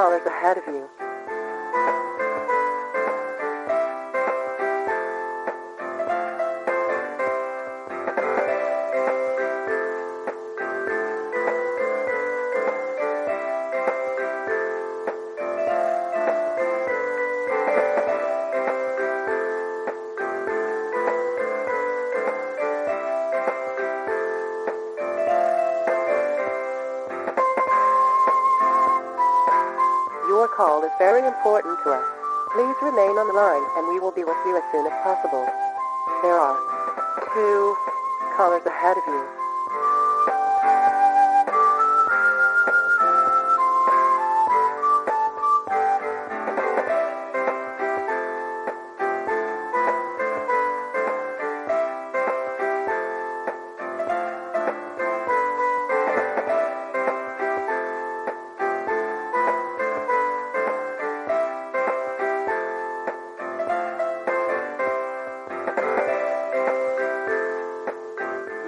callers ahead of you. Your call is very important to us. Please remain on the line, and we will be with you as soon as possible. There are 2 callers ahead of you.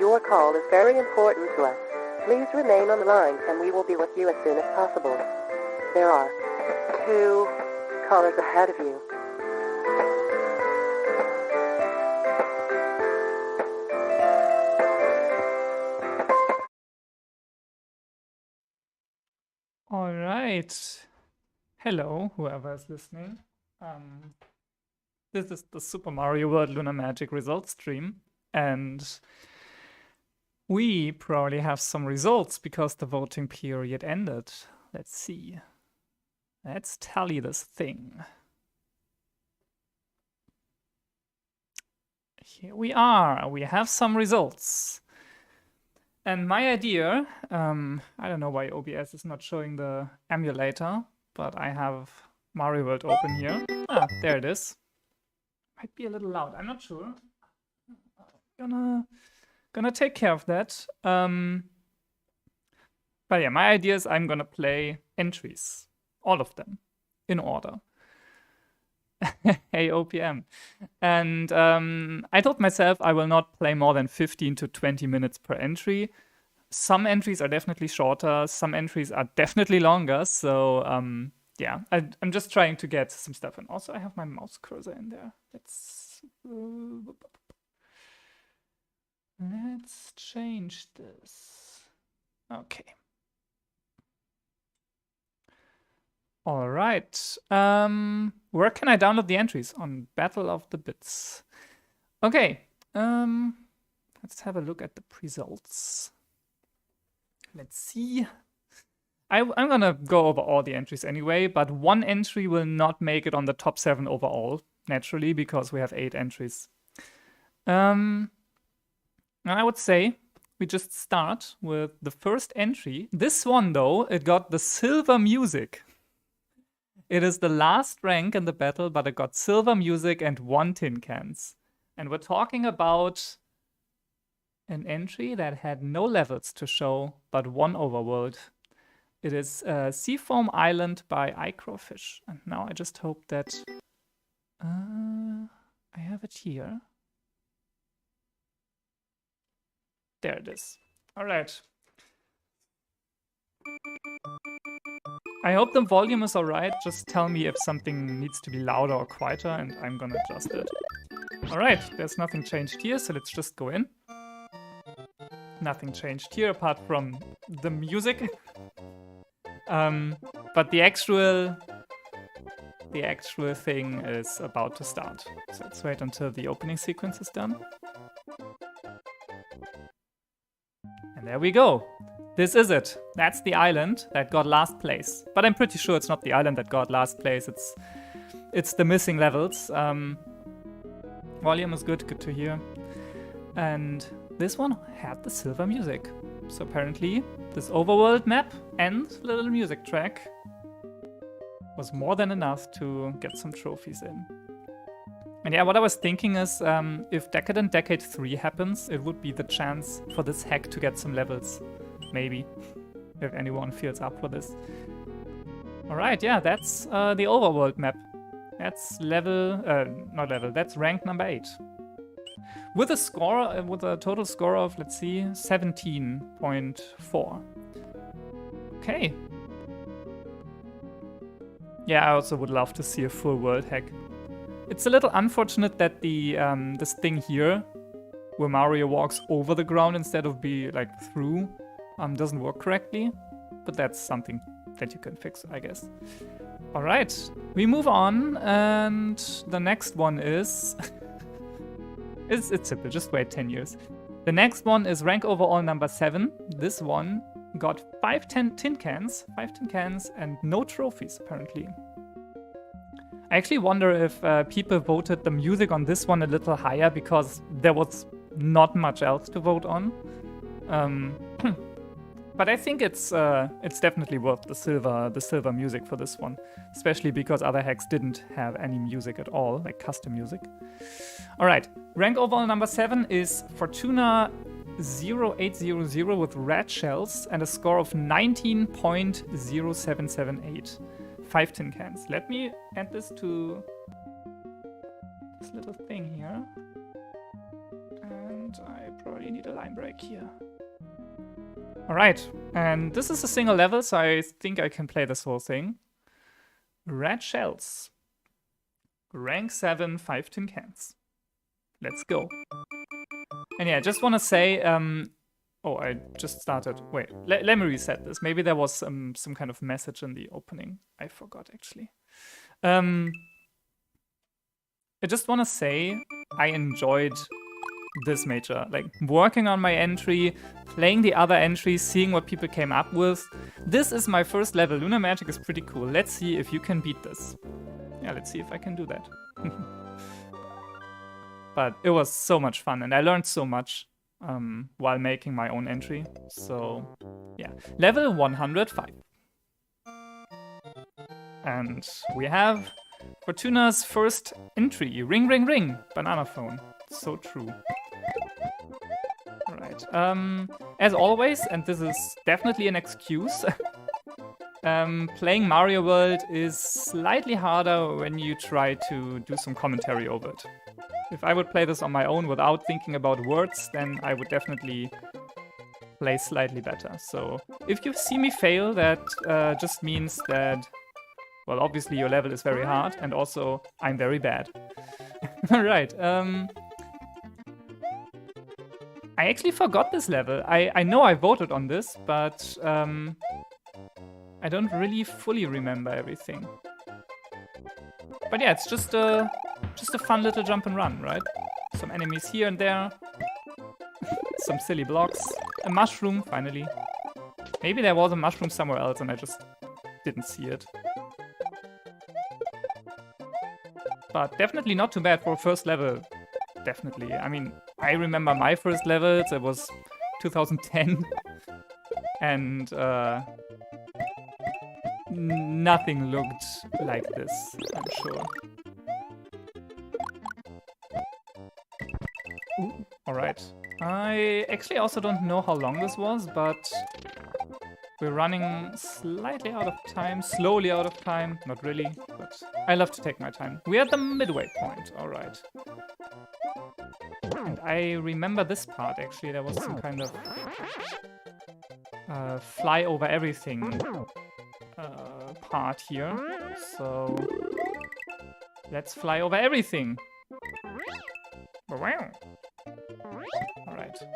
Your call is very important to us. Please remain on the line, and we will be with you as soon as possible. There are 2 callers ahead of you. All right. Hello, whoever is listening. This is the Super Mario World LunarMagic results stream, and we probably have some results because the voting period ended. Let's see. Let's tally this thing. Here we are. We have some results. And my idea, I don't know why OBS is not showing the emulator, but I have Mario World open here. Ah, there it is. Might be a little loud. I'm not sure. Gonna take care of that. But yeah, my idea is I'm gonna play entries, all of them, in order. Hey, OPM. And I told myself I will not play more than 15 to 20 minutes per entry. Some entries are definitely shorter, some entries are definitely longer. So yeah, I'm just trying to get some stuff. And also I have my mouse cursor in there. Let's change this. Okay. All right. Where can I download the entries? On Battle of the Bits. Okay. Let's have a look at the results. Let's see. I'm gonna go over all the entries anyway, but one entry will not make it on the top 7 overall, naturally, because we have 8 entries. I would say we just start with the first entry. This one, though, it got the silver music. It is the last rank in the battle, but it got silver music and 1 tin cans. And we're talking about an entry that had no levels to show, but 1 overworld. It is Seafoam Island by Icrofish. And now I just hope that I have it here. There it is. All right. I hope the volume is all right. Just tell me if something needs to be louder or quieter, and I'm gonna adjust it. All right, there's nothing changed here, so let's just go in. Nothing changed here apart from the music. But the actual thing is about to start. So let's wait until the opening sequence is done. And there we go. This is it. That's the island that got last place. But I'm pretty sure it's not the island that got last place. It's the missing levels. Volume is good to hear. And this one had the silver music. So apparently this overworld map and little music track was more than enough to get some trophies in. And yeah, what I was thinking is, if Decadent Decade 3 happens, it would be the chance for this hack to get some levels. Maybe. If anyone feels up for this. Alright, yeah, that's the overworld map. That's that's rank number 8. With a score, with a total score of, let's see, 17.4. Okay. Yeah, I also would love to see a full world hack. It's a little unfortunate that the this thing here, where Mario walks over the ground instead of be like through, doesn't work correctly. But that's something that you can fix, I guess. All right, we move on, and the next one is it's simple. Just wait 10 years. The next one is rank overall number 7. This one got 5 tin cans, and no trophies apparently. I actually wonder if people voted the music on this one a little higher because there was not much else to vote on. But I think it's definitely worth the silver music for this one, especially because other hacks didn't have any music at all, like custom music. All right, rank overall number 7 is Fortuna 0800 with red shells and a score of 19.0778. 5 tin cans. Let me add this to this little thing here. And I probably need a line break here. Alright, and this is a single level, so I think I can play this whole thing. Red shells. Rank 7, 5 tin cans. Let's go. And yeah, I just want to say, oh, I just started. Wait, let me reset this. Maybe there was some kind of message in the opening. I forgot, actually. I just want to say I enjoyed this major. Like, working on my entry, playing the other entries, seeing what people came up with. This is my first level. LunarMagic is pretty cool. Let's see if you can beat this. Yeah, let's see if I can do that. But it was so much fun, and I learned so much while making my own entry. So, yeah. Level 105. And we have Fortuna's first entry. Ring, ring, ring. Banana phone. So true. Alright. As always, and this is definitely an excuse, playing Mario World is slightly harder when you try to do some commentary over it. If I would play this on my own without thinking about words, then I would definitely play slightly better. So if you see me fail, that just means that, well, obviously your level is very hard, and also I'm very bad. Alright, I actually forgot this level. I know I voted on this, but I don't really fully remember everything. But yeah, it's just a fun little jump and run, right? Some enemies here and there. Some silly blocks. A mushroom, finally. Maybe there was a mushroom somewhere else and I just didn't see it. But definitely not too bad for a first level. Definitely. I mean, I remember my first levels. It was 2010. And nothing looked like this, I'm sure. Ooh, alright. I actually also don't know how long this was, but we're running slightly out of time, slowly out of time. Not really, but I love to take my time. We're at the midway point, alright. And I remember this part, actually. There was some kind of fly over everything part here. So let's fly over everything. Wow. Alright. So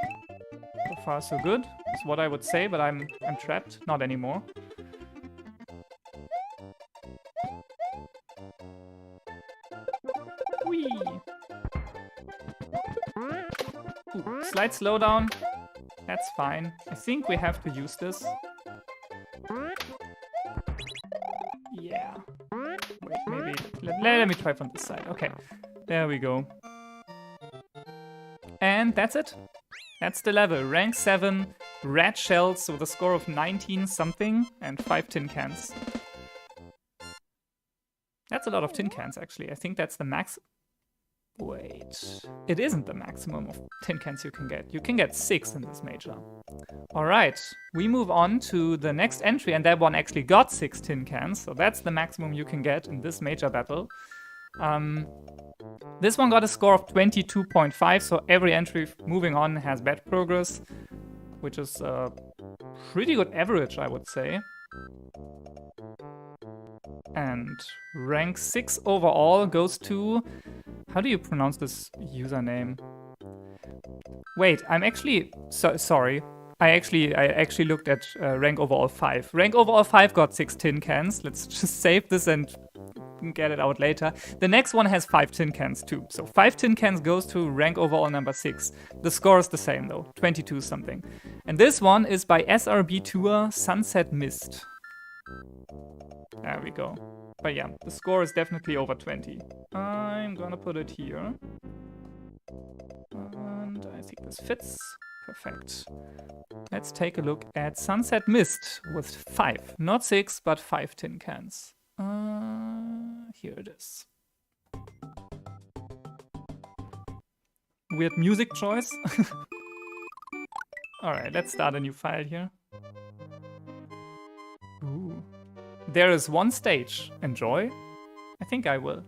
far so good. That's what I would say, but I'm trapped. Not anymore. Whee! Ooh, slight slowdown. That's fine. I think we have to use this. Yeah. Wait, maybe... Let me try from this side. Okay. There we go. And that's it. That's the level. Rank 7, red shells with a score of 19 something and 5 tin cans. That's a lot of tin cans, actually. I think that's the max... Wait. It isn't the maximum of tin cans you can get. You can get 6 in this major. Alright. We move on to the next entry, and that one actually got 6 tin cans. So that's the maximum you can get in this major battle. This one got a score of 22.5, so every entry moving on has bad progress, which is a pretty good average, I would say. And rank 6 overall goes to... How do you pronounce this username? Wait, I'm actually... sorry. I actually looked at rank overall 5. Rank overall 5 got 6 tin cans. Let's just save this and get it out later. The next one has 5 tin cans too. So 5 tin cans goes to rank overall number 6. The score is the same though, 22 something. And this one is by SRB Tour Sunset Mist. There we go. But yeah, the score is definitely over 20. I'm gonna put it here. And I think this fits. Perfect. Let's take a look at Sunset Mist with 5. Not 6, but 5 tin cans. Here it is. Weird music choice. Alright, let's start a new file here. Ooh. There is one stage. Enjoy? I think I will.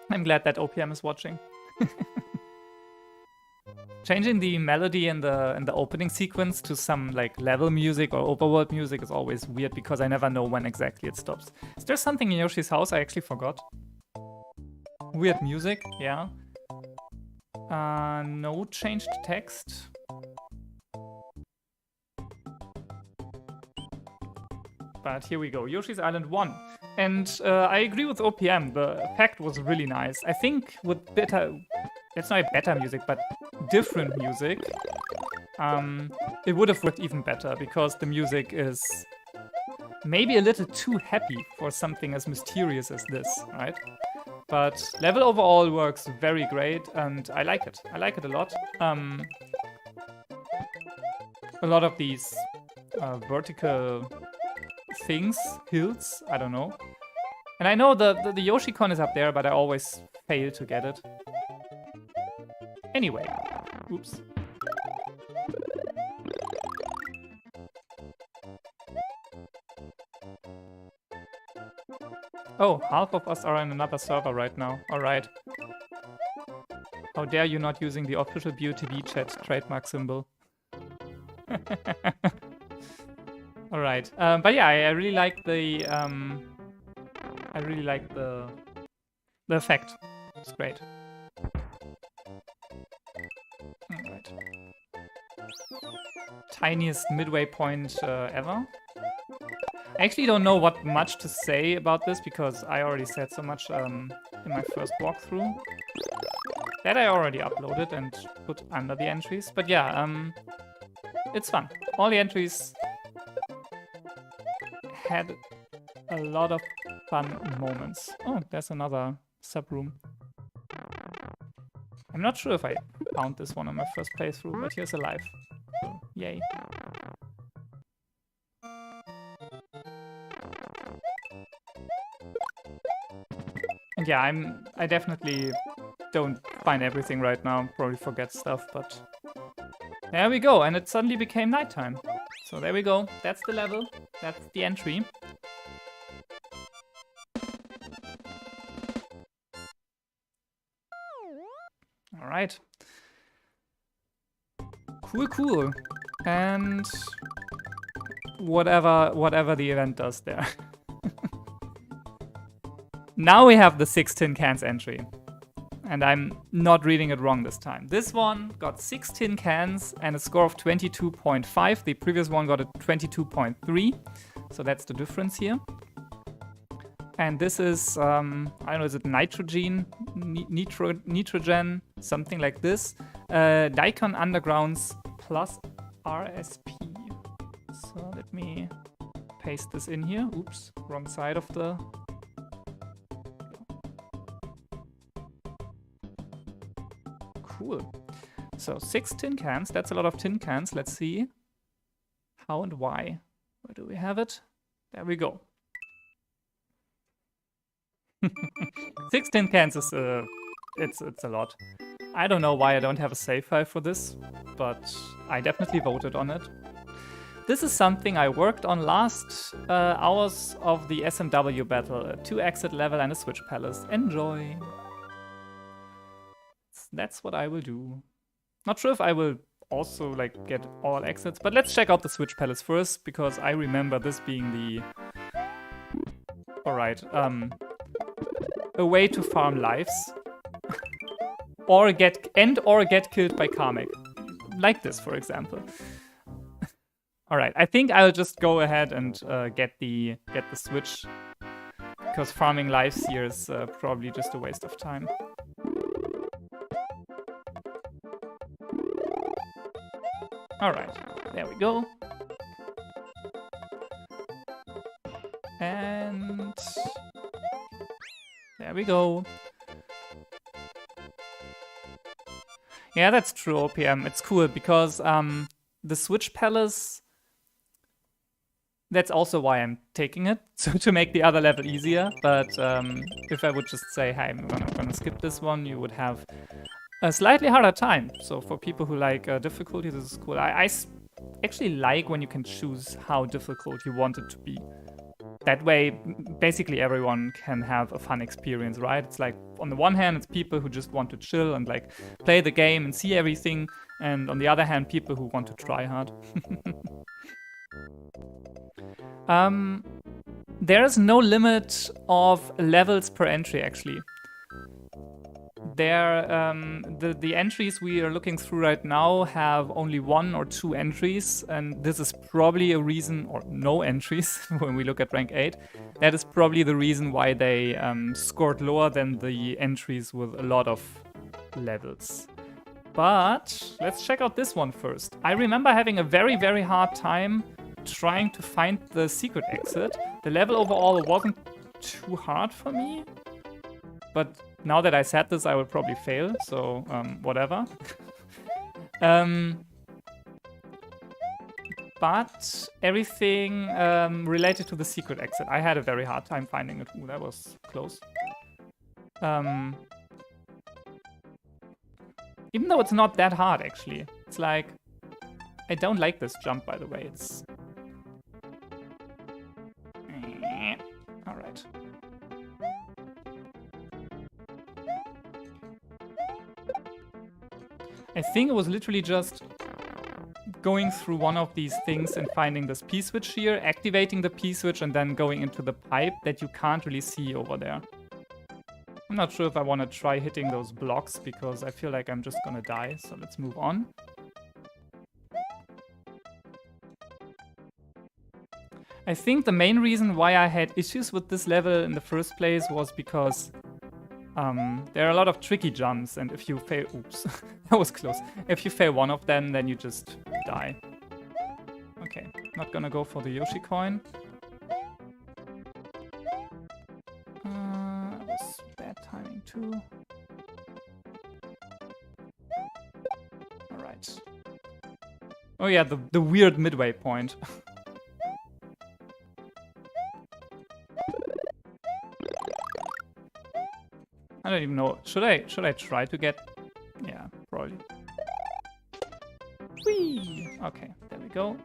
I'm glad that OPM is watching. Changing the melody in the opening sequence to some like level music or overworld music is always weird because I never know when exactly it stops. Is there something in Yoshi's house I actually forgot? Weird music, yeah. No changed text. But here we go, Yoshi's Island 1. And I agree with OPM, the effect was really nice. I think with better, that's not better music, but different music, it would have worked even better because the music is maybe a little too happy for something as mysterious as this, right? But level overall works very great and I like it. I like it a lot. A lot of these vertical things, hills, I don't know. And I know the Yoshi-Con is up there, but I always fail to get it. Anyway, oops. Oh, half of us are in another server right now. Alright. How dare you not using the official BOTB chat trademark symbol. Alright, but yeah, I really like the effect. It's great. Alright. Tiniest midway point ever. I actually don't know what much to say about this because I already said so much in my first walkthrough. That I already uploaded and put under the entries. But yeah, it's fun. All the entries had a lot of fun moments. Oh, there's another sub-room. I'm not sure if I found this one on my first playthrough, but here's a live. So, yay. And yeah, I definitely don't find everything right now, probably forget stuff, but there we go, and it suddenly became nighttime. So there we go, that's the level, that's the entry. Alright. Cool, cool. And whatever the event does there. Now we have the 6 tin cans entry. And I'm not reading it wrong this time. This one got 6 tin cans and a score of 22.5. The previous one got a 22.3. So that's the difference here. And this is, I don't know, is it nitrogen? Nitrogen? Something like this. Dyon Undergrounds plus RSP. So let me paste this in here. Oops, wrong side of the... Cool. So 6 tin cans, that's a lot of tin cans. Let's see how and why. Where do we have it? There we go. 6 tin cans is it's a lot. I don't know why I don't have a save file for this, but I definitely voted on it. This is something I worked on last hours of the SMW battle. A 2-exit level and a switch palace. Enjoy! That's what I will do. Not sure if I will also like get all exits. But let's check out the Switch Palace first, because I remember this being the... Alright, a way to farm lives. or get killed by Karmic. Like this, for example. Alright, I think I'll just go ahead and get the Switch, because farming lives here is probably just a waste of time. Alright, there we go. And there we go. Yeah, that's true, OPM. It's cool because the Switch Palace, that's also why I'm taking it, so to make the other level easier. But if I would just say, hey, I'm gonna skip this one, you would have a slightly harder time. So for people who like difficulty, this is cool. I actually like when you can choose how difficult you want it to be. That way, basically everyone can have a fun experience, right? It's like, on the one hand, it's people who just want to chill and like play the game and see everything. And on the other hand, people who want to try hard. There is no limit of levels per entry, actually. The entries we are looking through right now have only 1 or 2 entries, and this is probably a reason, or no entries when we look at rank 8. That is probably the reason why they scored lower than the entries with a lot of levels. But let's check out this one first. I remember having a very, very hard time trying to find the secret exit. The level overall wasn't too hard for me, but now that I said this, I will probably fail, so whatever. But everything related to the secret exit, I had a very hard time finding it. Ooh, that was close. Even though it's not that hard, actually. It's like, I don't like this jump, by the way. It's... Alright. I think it was literally just going through one of these things and finding this P-switch here, activating the P-switch, and then going into the pipe that you can't really see over there. I'm not sure if I want to try hitting those blocks, because I feel like I'm just gonna die, so let's move on. I think the main reason why I had issues with this level in the first place was because there are a lot of tricky jumps, and if you fail... Oops, that was close. If you fail one of them, then you just die. Okay, not gonna go for the Yoshi coin. That was bad timing too. Alright. Oh yeah, the weird midway point. I don't even know. Should I try to get... Yeah, probably. Whee! Okay, there we go.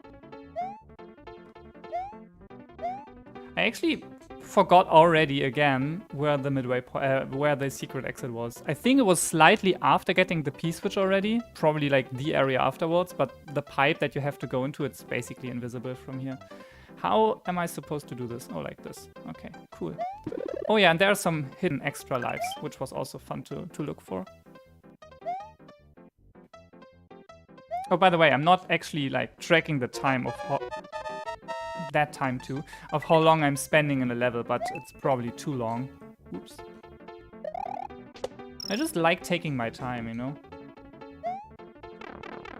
I actually forgot already again where the midway where the secret exit was. I think it was slightly after getting the P-switch already, probably like the area afterwards, but the pipe that you have to go into, it's basically invisible from here. How am I supposed to do this? Oh, like this. Okay, cool. Oh yeah, and there are some hidden extra lives, which was also fun to look for. Oh, by the way, I'm not actually like tracking the time of that time too, of how long I'm spending in a level, but it's probably too long. Oops. I just like taking my time, you know?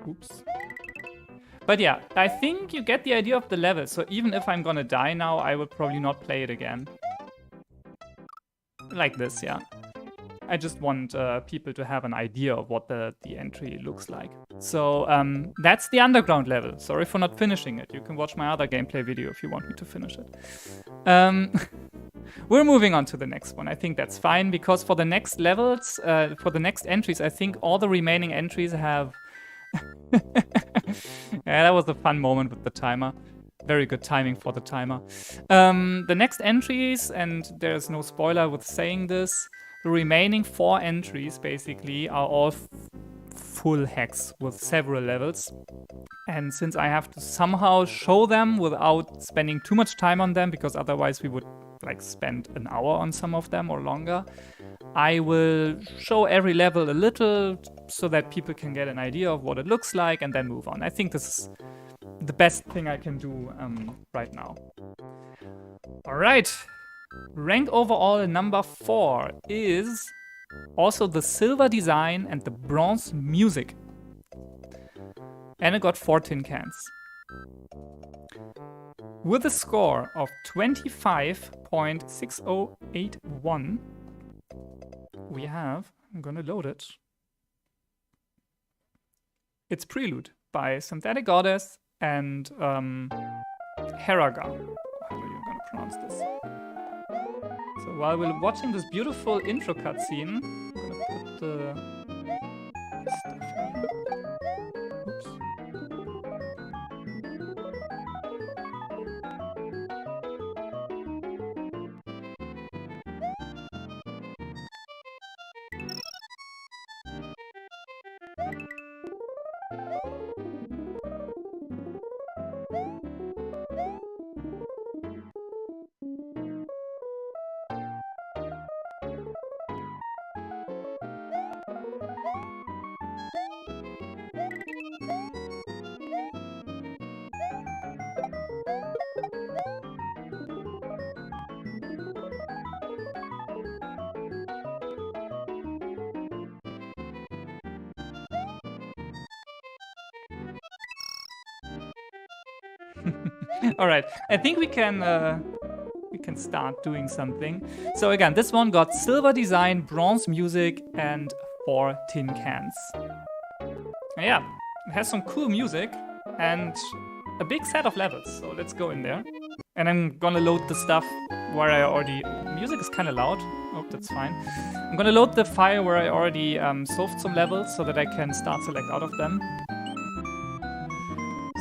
Oops. But yeah, I think you get the idea of the level, so even if I'm gonna die now, I will probably not play it again. Like this, yeah. I just want people to have an idea of what the entry looks like. So that's the underground level. Sorry for not finishing it. You can watch my other gameplay video if you want me to finish it. We're moving on to the next one. I think that's fine, because for the next levels, for the next entries, I think all the remaining entries have... Yeah, that was a fun moment with the timer. Very good timing for the timer. The next entries, and there's no spoiler with saying this, the remaining 4 entries basically are all full hex with several levels. And since I have to somehow show them without spending too much time on them, because otherwise we would like spend an hour on some of them or longer, I will show every level a little so that people can get an idea of what it looks like and then move on. I think this is the best thing I can do right now. All right, rank overall number 4 is also the silver design and the bronze music. And it got 4 tin cans. With a score of 25.6081, we have, I'm gonna load it. It's Prelude by Synthetic Goddess and Heraga. How are you gonna pronounce this? So while we're watching this beautiful intro cutscene, I'm gonna put the stuff here. Oops. All right, I think we can start doing something. So again, this one got silver design, bronze music, and 4 tin cans. And yeah, it has some cool music and a big set of levels. So let's go in there. And I'm gonna load the stuff where I already... Music is kind of loud. Oh, that's fine. I'm gonna load the file where I already solved some levels so that I can start select out of them.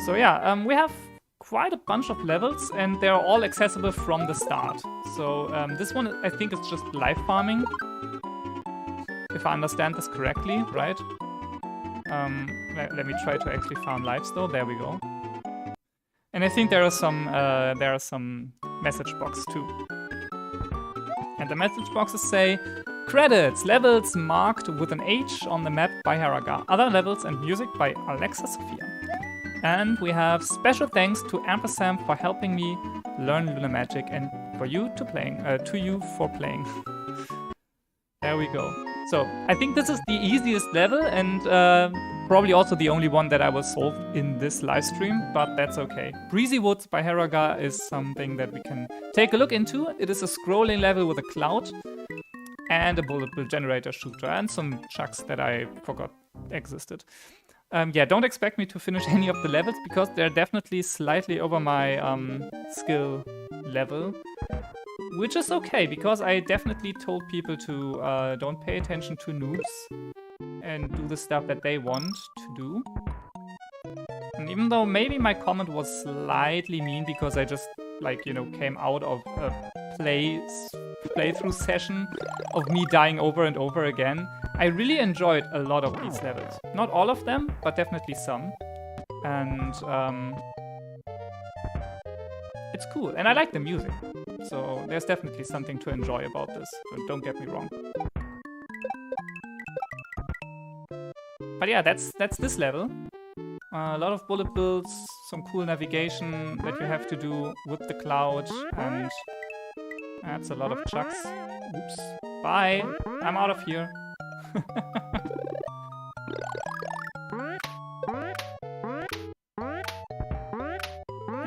So yeah, we have quite a bunch of levels and they're all accessible from the start. So this one I think is just live farming, if I understand this correctly, right? Let me try to actually farm lives though. There we go. And I think there are some message boxes too. And the message boxes say, credits, levels marked with an H on the map by Heraga, other levels and music by Alexa Sophia. And we have special thanks to Ampersand for helping me learn LunarMagic and for you for playing. There we go. So I think this is the easiest level and probably also the only one that I will solve in this live stream, but that's okay. Breezy Woods by Heraga is something that we can take a look into. It is a scrolling level with a cloud and a bullet bill generator shooter and some chucks that I forgot existed. Yeah, don't expect me to finish any of the levels because they're definitely slightly over my skill level, which is okay because I definitely told people to don't pay attention to noobs and do the stuff that they want to do. And even though maybe my comment was slightly mean because I just, like, you know, came out of a playthrough session of me dying over and over again, I really enjoyed a lot of these levels. Not all of them, but definitely some. And it's cool. And I like the music. So there's definitely something to enjoy about this. Don't get me wrong. But yeah, that's this level. A lot of bullet bills, some cool navigation that you have to do with the cloud, and that's a lot of chucks. Oops. Bye! I'm out of here.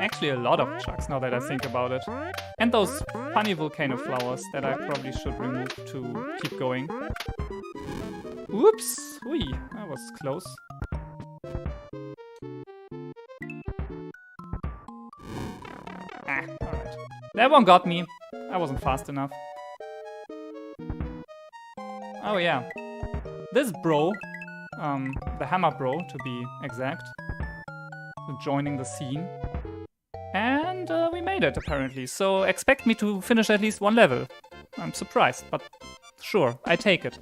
Actually a lot of chucks now that I think about it. And those funny volcano flowers that I probably should remove to keep going. Oops! Ui, that was close. Alright. That one got me. I wasn't fast enough. Oh yeah. This bro, the hammer bro to be exact, joining the scene. And we made it apparently, so expect me to finish at least one level. I'm surprised, but sure, I take it.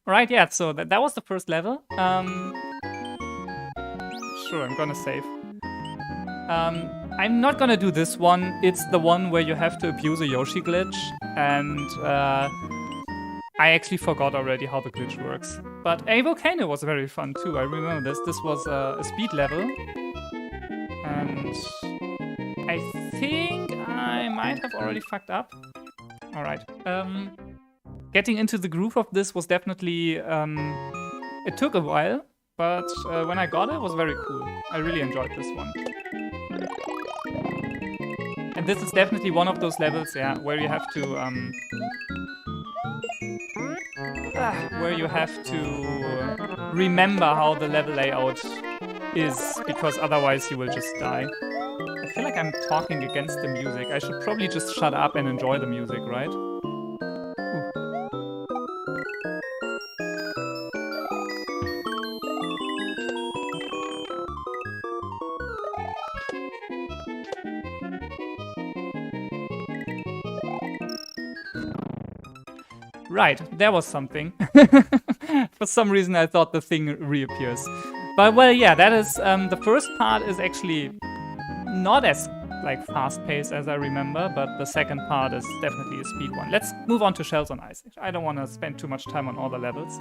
Alright, yeah, so that was the first level. Sure, I'm gonna save. I'm not gonna do this one. It's the one where you have to abuse a Yoshi glitch, and I actually forgot already how the glitch works. But a volcano was very fun too. I remember this. This was a speed level, and I think I might have already fucked up. All right. Getting into the groove of this was definitely it took a while, but when I got it, it was very cool. I really enjoyed this one. And this is definitely one of those levels, yeah, where you have to remember how the level layout is, because otherwise you will just die. I feel like I'm talking against the music. I should probably just shut up and enjoy the music, right? Right, there was something. For some reason I thought the thing reappears. But well, yeah, that is, the first part is actually not as like fast-paced as I remember, but the second part is definitely a speed one. Let's move on to Shells on Ice. I don't want to spend too much time on all the levels.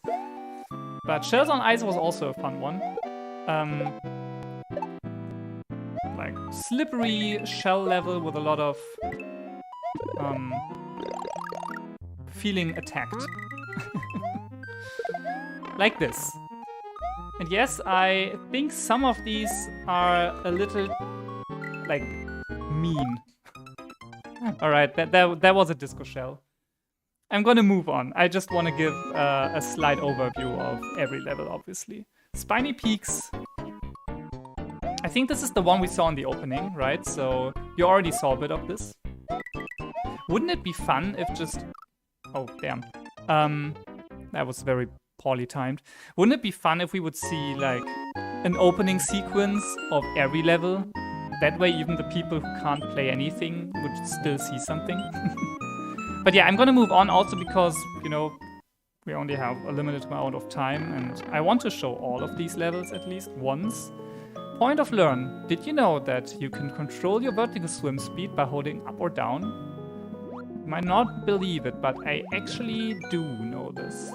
But Shells on Ice was also a fun one. Like slippery shell level with a lot of feeling attacked. Like this. And yes, I think some of these are a little, like, mean. Alright, that was a disco shell. I'm gonna move on. I just want to give a slight overview of every level, obviously. Spiny Peaks. I think this is the one we saw in the opening, right? So you already saw a bit of this. Wouldn't it be fun if just... Oh, damn. That was very poorly timed. Wouldn't it be fun if we would see, like, an opening sequence of every level? That way even the people who can't play anything would still see something. But yeah, I'm gonna move on also because, you know, we only have a limited amount of time and I want to show all of these levels at least once. Point of learn. Did you know that you can control your vertical swim speed by holding up or down? You might not believe it, but I actually do know this.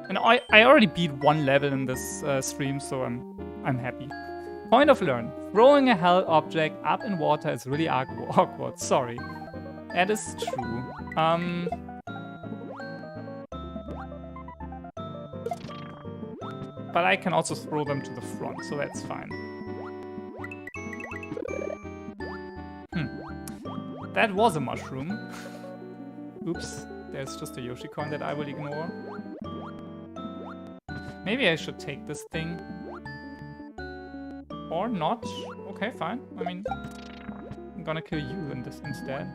And I already beat one level in this stream, so I'm happy. Point of learn. Throwing a held object up in water is really awkward. Sorry. That is true. But I can also throw them to the front, so that's fine. That was a mushroom. Oops, there's just a Yoshi coin that I will ignore. Maybe I should take this thing. Or not. Okay, fine. I mean, I'm gonna kill you in this instead.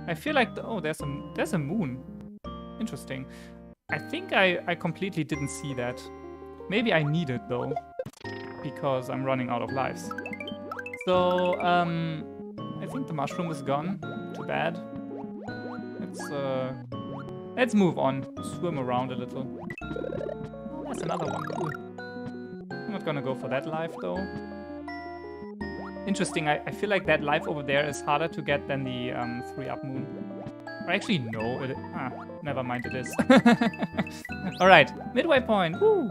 I feel like oh, there's a moon. Interesting. I think I completely didn't see that. Maybe I need it though, because I'm running out of lives. So I think the mushroom is gone. Too bad. Let's move on. Swim around a little. Oh, there's another one. Cool. I'm not gonna go for that life though. Interesting. I feel like that life over there is harder to get than the 3-up moon. Or actually, no. Never mind. It is. All right. Midway point. Woo.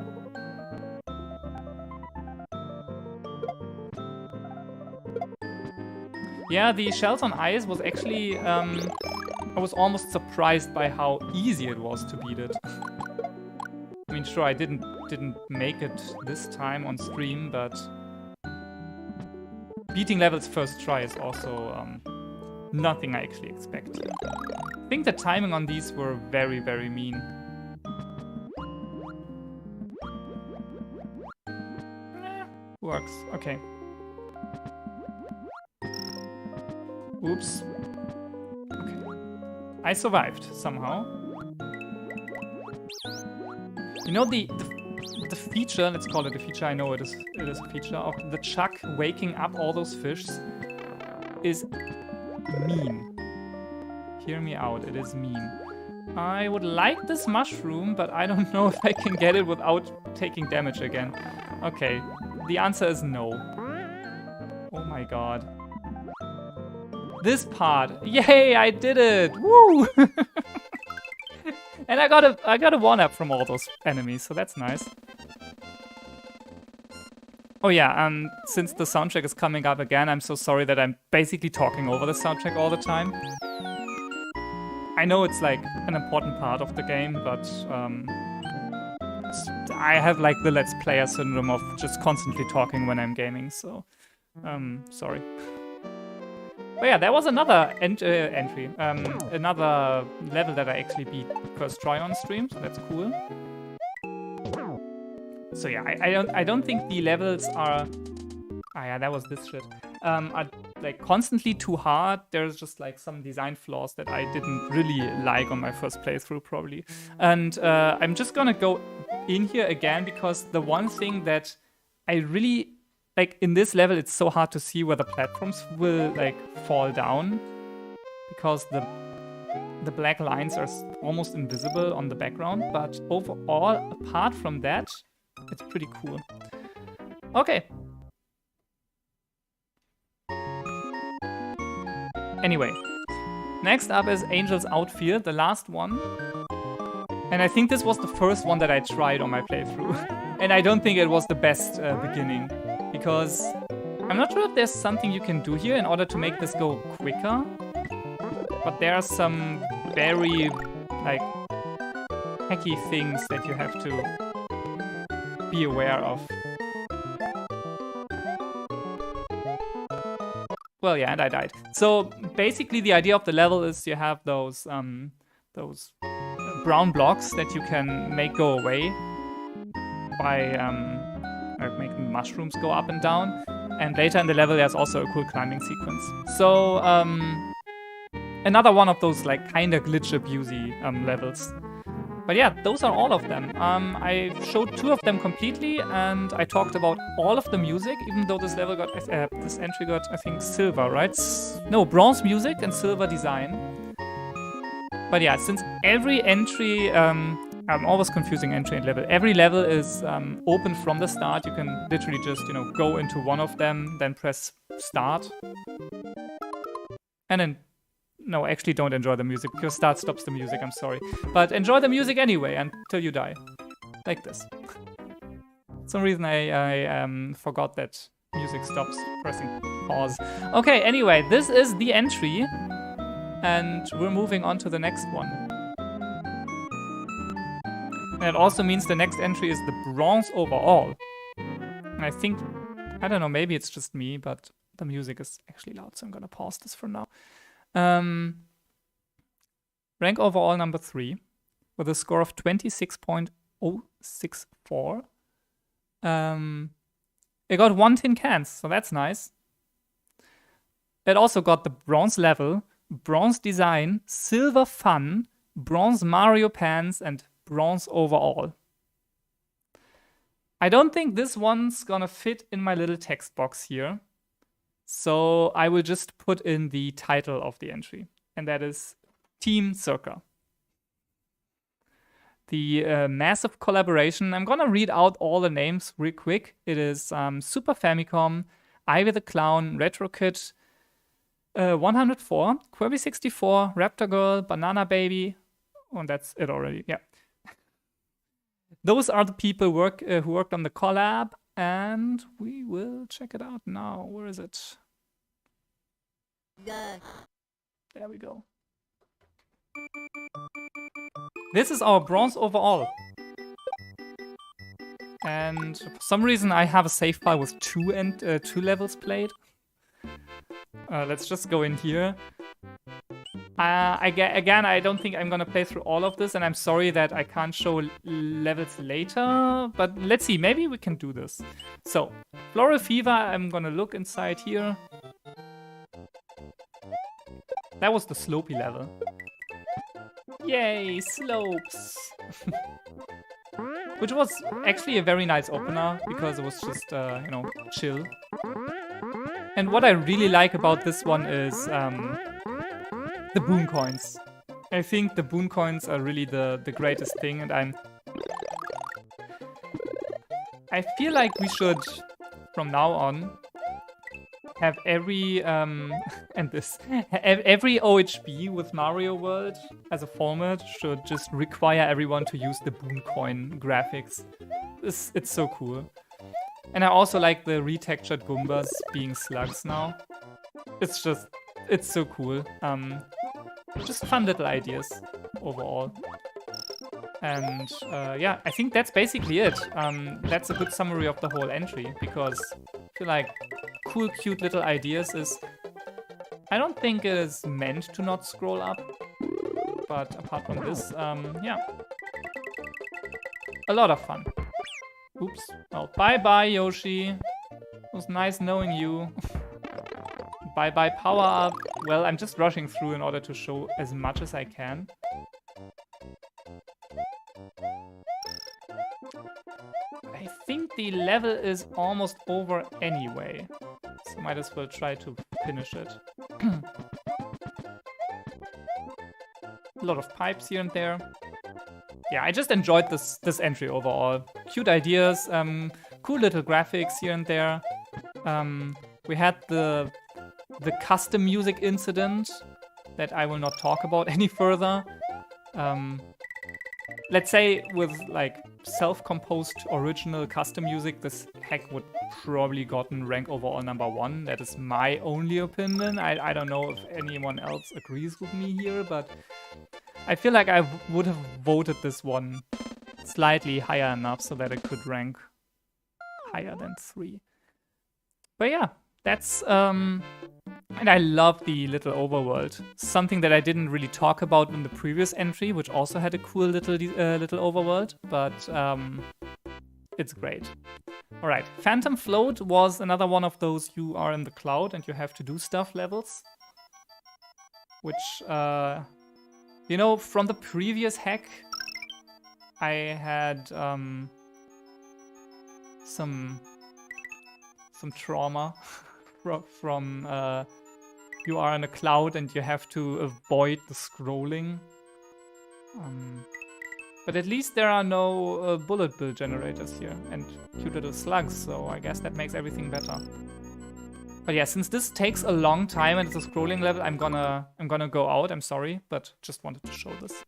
Yeah, the Shells on Ice was actually... I was almost surprised by how easy it was to beat it. I mean, sure, I didn't make it this time on stream, but... beating levels first try is also nothing I actually expected. I think the timing on these were very, very mean. Works. Okay. Oops. Okay. I survived somehow. You know the feature, let's call it a feature, I know it is a feature, of the Chuck waking up all those fish is mean. Hear me out, it is mean. I would like this mushroom, but I don't know if I can get it without taking damage again. Okay, the answer is no. Oh my god. This part. Yay, I did it! Woo! And I got a 1-up from all those enemies, so that's nice. Oh yeah, since the soundtrack is coming up again, I'm so sorry that I'm basically talking over the soundtrack all the time. I know it's like an important part of the game, but I have like the Let's Player syndrome of just constantly talking when I'm gaming, so sorry. But yeah, there was another entry, another level that I actually beat first try on stream, so that's cool. So yeah, I don't think the levels are... Ah yeah, that was this shit. Are like constantly too hard. There's just like some design flaws that I didn't really like on my first playthrough probably. And I'm just gonna go in here again because the one thing that I really like in this level, it's so hard to see where the platforms will like fall down because the black lines are almost invisible on the background. But overall, apart from that, it's pretty cool. Okay. Anyway, next up is Angel's Outfield, the last one. And I think this was the first one that I tried on my playthrough. And I don't think it was the best beginning. Because I'm not sure if there's something you can do here in order to make this go quicker. But there are some very, like, hacky things that you have to be aware of. Well, yeah, and I died. So basically, the idea of the level is you have those brown blocks that you can make go away by making mushrooms go up and down. And later in the level, there's also a cool climbing sequence. So another one of those like kind of glitch abusey levels. But yeah, those are all of them. I showed 2 of them completely, and I talked about all of the music, even though this level got, this entry got, I think, silver, right? No, bronze music and silver design. But yeah, since every entry, I'm always confusing entry and level. Every level is open from the start. You can literally just, you know, go into one of them, then press start. And then no, actually don't enjoy the music, because start stops the music, I'm sorry. But enjoy the music anyway, until you die. Like this. For some reason I forgot that music stops pressing pause. Okay, anyway, this is the entry. And we're moving on to the next one. And it also means the next entry is the bronze overall. And I think, I don't know, maybe it's just me, but the music is actually loud, so I'm gonna pause this for now. Rank overall number 3 with a score of 26.064. It got 1 tin cans, so that's nice. It also got the bronze level, bronze design, silver fun, bronze Mario pants, and bronze overall. I don't think this one's gonna fit in my little text box here. So I will just put in the title of the entry, and that is Team Circa. The massive collaboration. I'm gonna read out all the names real quick. It is Super Famicom, Ivy the Clown, Retro Kid, 104, Kirby 64, Raptor Girl, Banana Baby, and that's it already. Yeah, those are the people who worked on the collab. And we will check it out now. Where is it? There we go. This is our bronze overall. And for some reason I have a save file with 2 levels played. Let's just go in here. Again, I don't think I'm gonna play through all of this, and I'm sorry that I can't show levels later, but let's see, maybe we can do this. So, Floral Fever, I'm gonna look inside here. That was the slopey level. Yay, slopes! Which was actually a very nice opener, because it was just, you know, chill. And what I really like about this one is the boon coins. I think the boon coins are really the greatest thing, and I feel like we should, from now on, have every every OHB with Mario World as a format should just require everyone to use the boon coin graphics. It's so cool. And I also like the retextured Goombas being slugs now. It's so cool. Just fun little ideas overall. And yeah, I think that's basically it. That's a good summary of the whole entry, because I feel like cool, cute little ideas is... I don't think it is meant to not scroll up, but apart from this, yeah. A lot of fun. Oops. Well, bye-bye, Yoshi. It was nice knowing you. Bye-bye, power-up. Well, I'm just rushing through in order to show as much as I can. I think the level is almost over anyway, so might as well try to finish it. A lot of pipes here and there. Yeah, I just enjoyed this entry overall. Cute ideas, cool little graphics here and there. We had the custom music incident that I will not talk about any further. Let's say with like self-composed original custom music, this hack would probably gotten rank overall #1. That is my only opinion. I don't know if anyone else agrees with me here, but I feel like I would have voted this one slightly higher enough so that it could rank higher than 3. But yeah, that's and I love the little overworld. Something that I didn't really talk about in the previous entry, which also had a cool little overworld, but it's great. All right, Phantom Float was another one of those you are in the cloud and you have to do stuff levels, which you know, from the previous hack, I had some trauma from you are in a cloud and you have to avoid the scrolling. But at least there are no bullet bill generators here and cute little slugs, so I guess that makes everything better. But yeah, since this takes a long time and it's a scrolling level, I'm gonna go out. I'm sorry, but just wanted to show this.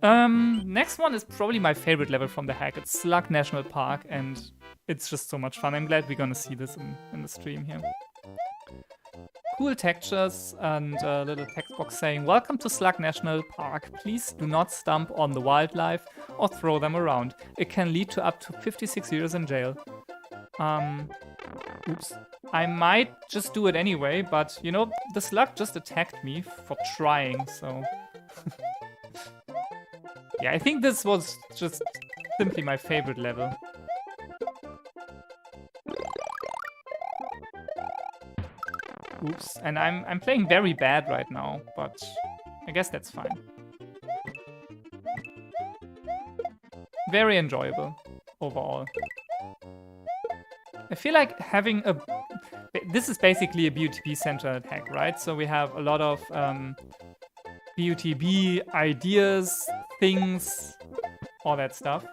Next one is probably my favorite level from the hack. It's Slug National Park, and it's just so much fun. I'm glad we're gonna see this in the stream here. Cool textures and a little text box saying, "Welcome to Slug National Park. Please do not stomp on the wildlife or throw them around. It can lead to up to 56 years in jail." Oops. I might just do it anyway, but you know, the slug just attacked me for trying, so... yeah, I think this was just simply my favorite level. Oops, and I'm playing very bad right now, but I guess that's fine. Very enjoyable, overall. I feel like having a... This is basically a BUTB centered hack, right? So we have a lot of BUTB ideas, things, all that stuff.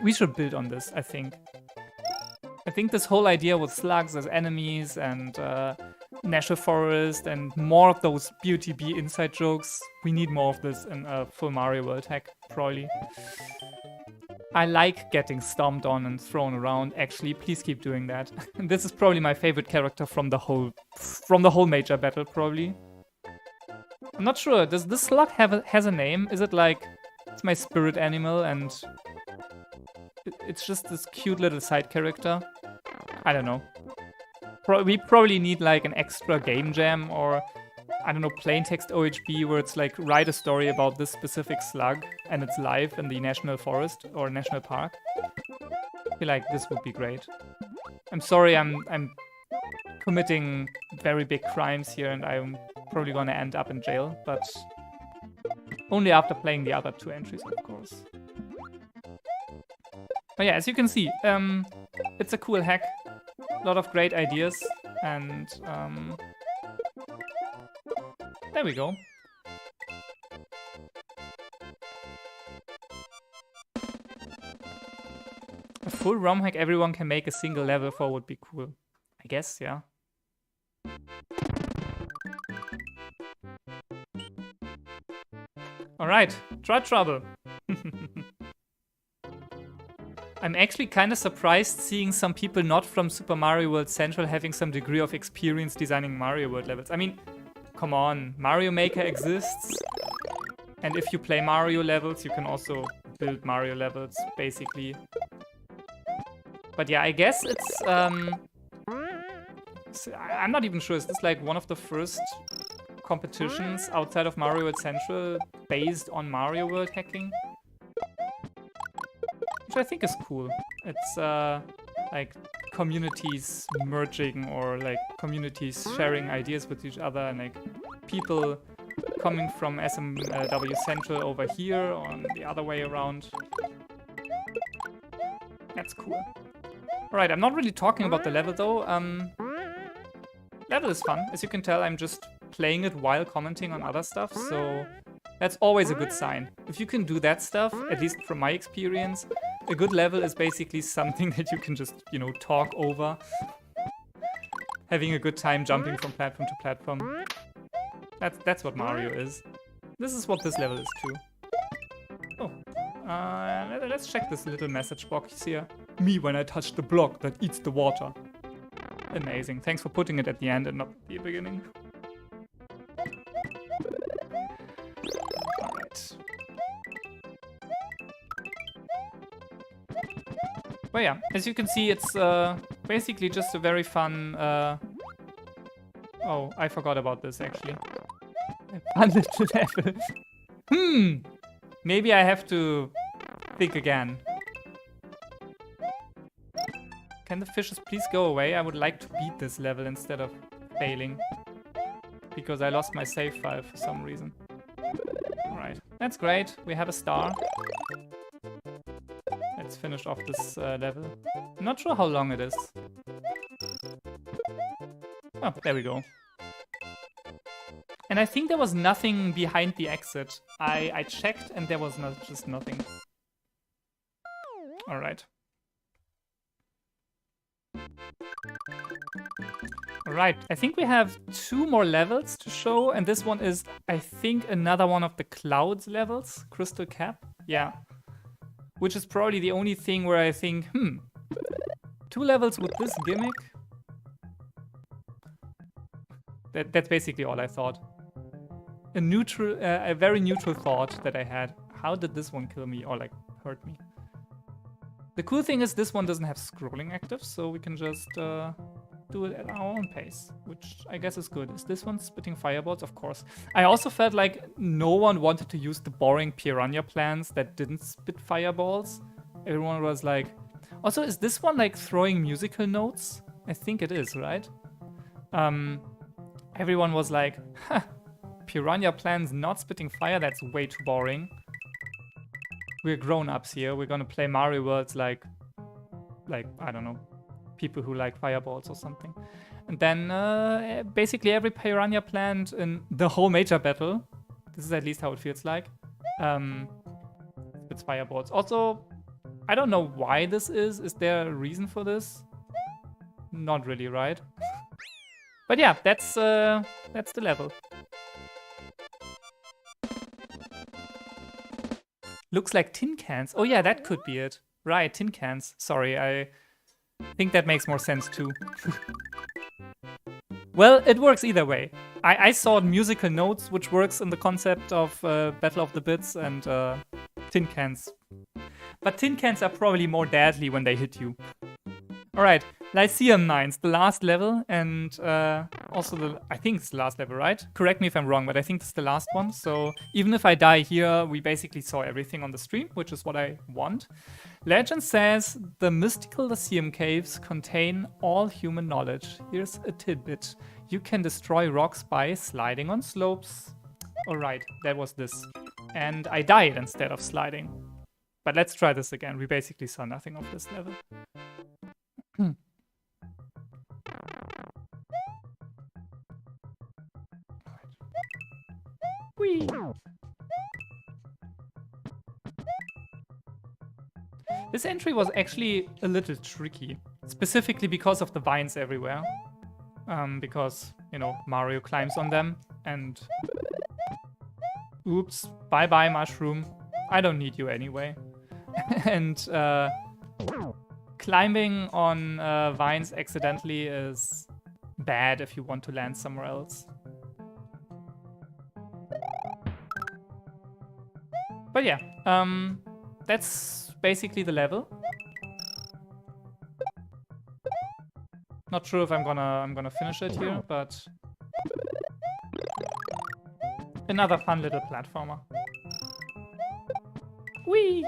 We should build on this, I think. I think this whole idea with slugs as enemies and National Forest and more of those BUTB inside jokes, we need more of this in a full Mario World hack, probably. I like getting stomped on and thrown around. Actually, please keep doing that. This is probably my favorite character from the whole major battle, probably. I'm not sure. Does this slug has a name? Is it like it's my spirit animal and it's just this cute little side character? I don't know. We probably need like an extra game jam or I don't know, plain text OHB where it's like write a story about this specific slug and its life in the national forest or national park. I feel like this would be great. I'm sorry, I'm committing very big crimes here and I'm probably gonna end up in jail, but only after playing the other 2 entries, of course. But yeah, as you can see, it's a cool hack. A lot of great ideas and There we go. A full ROM hack everyone can make a single level for would be cool. I guess, yeah. Alright, try trouble. I'm actually kind of surprised seeing some people not from Super Mario World Central having some degree of experience designing Mario World levels. I mean, come on, Mario Maker exists. And if you play Mario levels, you can also build Mario levels, basically. But yeah, I guess it's... I'm not even sure. Is this like one of the first competitions outside of Mario World Central based on Mario World hacking? Which I think is cool. It's like communities merging or like communities sharing ideas with each other and like people coming from SMW Central over here or the other way around. That's cool. Alright, I'm not really talking about the level though. Level is fun. As you can tell, I'm just playing it while commenting on other stuff, so that's always a good sign. If you can do that stuff, at least from my experience, a good level is basically something that you can just, you know, talk over. Having a good time jumping from platform to platform. That's what Mario is. This is what this level is too. Oh. Let's check this little message box here. Me when I touch the block that eats the water. Amazing. Thanks for putting it at the end and not the beginning. Alright. Well, yeah, as you can see, it's basically just a very fun... Oh, I forgot about this, actually. A fun little level. Maybe I have to think again. Can the fishes please go away? I would like to beat this level instead of failing. Because I lost my save file for some reason. Alright, that's great. We have a star. Let's finish off this level. I'm not sure how long it is. Oh, there we go. And I think there was nothing behind the exit. I checked and there was just nothing. Alright. Alright, I think we have 2 more levels to show, and this one is, I think, another one of the Clouds levels. Crystal Cap, yeah. Which is probably the only thing where I think, 2 levels with this gimmick? That's basically all I thought. A very neutral thought that I had. How did this one kill me or like hurt me? The cool thing is this one doesn't have scrolling active, so we can just do it at our own pace, which I guess is good. Is this one spitting fireballs? Of course. I also felt like no one wanted to use the boring piranha plants that didn't spit fireballs. Everyone was like... Also, is this one like throwing musical notes? I think it is, right? Everyone was like, piranha plants not spitting fire, that's way too boring. We're grown-ups here. We're gonna play Mario Worlds like, I don't know, people who like fireballs or something. And then basically every piranha plant in the whole major battle, this is at least how it feels like, spits fireballs. Also, I don't know why this is. Is there a reason for this? Not really, right? But yeah, that's the level. Looks like tin cans. Oh yeah, that could be it. Right, tin cans. Sorry, I think that makes more sense too. Well, it works either way. I saw musical notes, which works in the concept of Battle of the Bits and tin cans. But tin cans are probably more deadly when they hit you. Alright, Lyceum Mines, the last level, and also I think it's the last level, right? Correct me if I'm wrong, but I think it's the last one. So even if I die here, we basically saw everything on the stream, which is what I want. Legend says the mystical Lyceum caves contain all human knowledge. Here's a tidbit. You can destroy rocks by sliding on slopes. Alright, that was this. And I died instead of sliding. But let's try this again. We basically saw nothing of this level. This entry was actually a little tricky, specifically because of the vines everywhere. Because, you know, Mario climbs on them and... Oops, bye-bye mushroom. I don't need you anyway. And climbing on vines accidentally is bad if you want to land somewhere else. But yeah, that's basically the level. Not sure if I'm gonna finish it here, but another fun little platformer. Whee!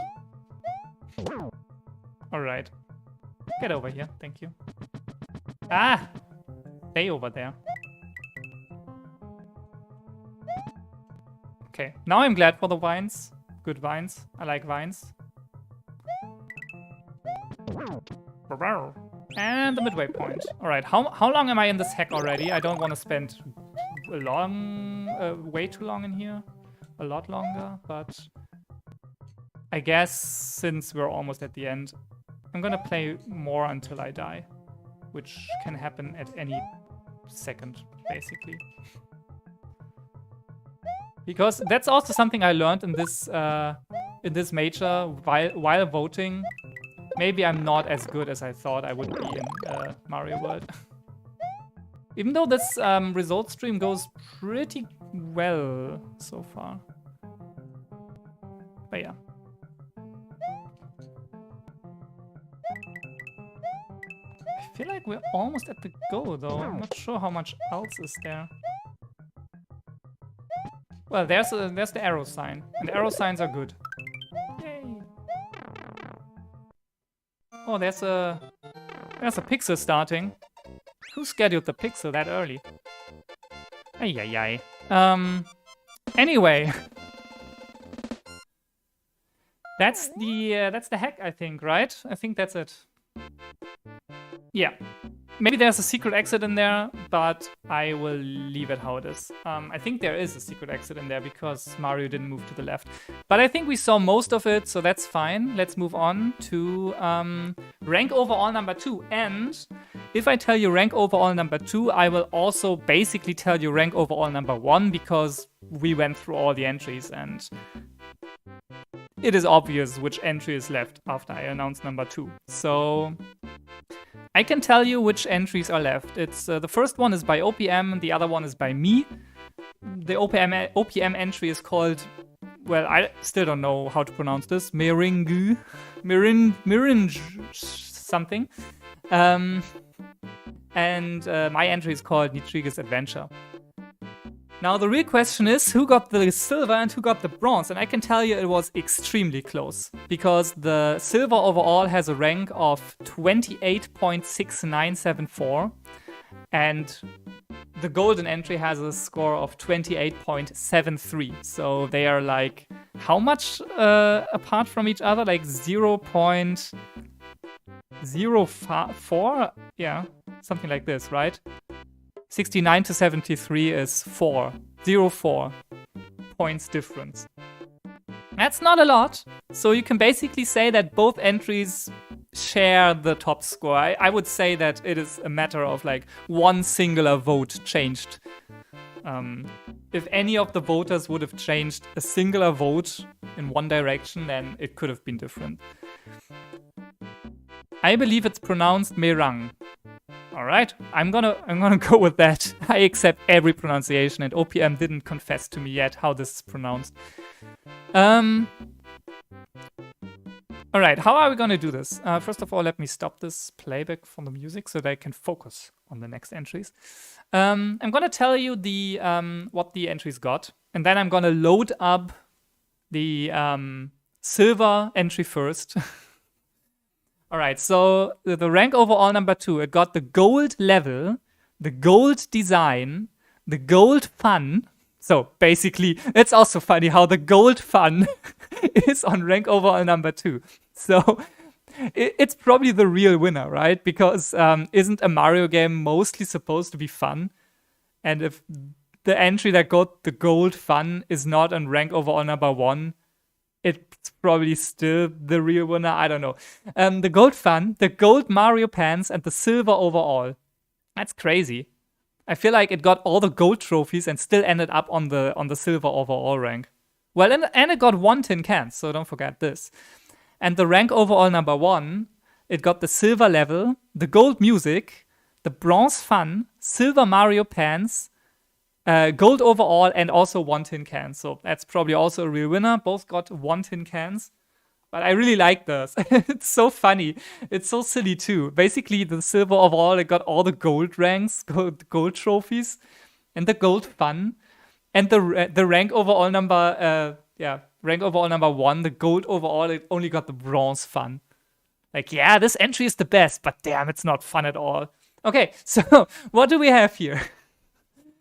Alright. Get over here, thank you. Ah! Stay over there. Okay, now I'm glad for the vines. Good vines. I like vines. And the midway point. Alright, how long am I in this hack already? I don't want to spend way too long in here. A lot longer, but... I guess since we're almost at the end, I'm gonna play more until I die. Which can happen at any second, basically. Because that's also something I learned in this major while voting. Maybe I'm not as good as I thought I would be in Mario World. Even though this result stream goes pretty well so far. But yeah. I feel like we're almost at the goal though. I'm not sure how much else is there. Well, there's the arrow sign. And arrow signs are good. Yay! Oh, there's a pixel starting. Who scheduled the pixel that early? Ay ay ay. Anyway. That's the hack, I think, right? I think that's it. Yeah. Maybe there's a secret exit in there, but I will leave it how it is. I think there is a secret exit in there because Mario didn't move to the left. But I think we saw most of it, so that's fine. Let's move on to rank overall number 2. And if I tell you rank overall number 2, I will also basically tell you rank overall number 1 because we went through all the entries and it is obvious which entry is left after I announce number 2. So... I can tell you which entries are left. It's the first one is by OPM, and the other one is by me. The OPM entry is called, well, I still don't know how to pronounce this. Meringue, something. And my entry is called Nitria's Adventure. Now the real question is who got the silver and who got the bronze, and I can tell you it was extremely close because the silver overall has a rank of 28.6974 and the golden entry has a score of 28.73. So they are like how much apart from each other? Like 0.04? Yeah, something like this, right? 69 to 73 is 4. 0.4 points difference. That's not a lot. So you can basically say that both entries share the top score. I would say that it is a matter of like one singular vote changed. If any of the voters would have changed a singular vote in one direction, then it could have been different. I believe it's pronounced Meringue. Alright, I'm gonna go with that. I accept every pronunciation and OPM didn't confess to me yet how this is pronounced. Alright, how are we gonna do this? First of all, let me stop this playback from the music so that I can focus on the next entries. I'm gonna tell you the what the entries got, and then I'm gonna load up the silver entry first. Alright, so the rank overall number 2, it got the gold level, the gold design, the gold fun. So basically, it's also funny how the gold fun is on rank overall number 2. So it's probably the real winner, right? Because isn't a Mario game mostly supposed to be fun? And if the entry that got the gold fun is not on rank overall number 1, it's probably still the real winner. I don't know. The gold fun, the gold Mario pants, and the silver overall. That's crazy. I feel like it got all the gold trophies and still ended up on the silver overall rank. Well, and it got 1 tin can, so don't forget this. And the rank overall number 1, it got the silver level, the gold music, the bronze fun, silver Mario pants, gold overall, and also 1 tin can. So that's probably also a real winner. Both got 1 tin cans. But I really like this. It's so funny. It's so silly too. Basically, the silver overall, it got all the gold ranks, gold trophies, and the gold fun, and the rank overall number, rank overall number 1, the gold overall, it only got the bronze fun. Like, yeah, this entry is the best, but damn, it's not fun at all. Okay, so what do we have here?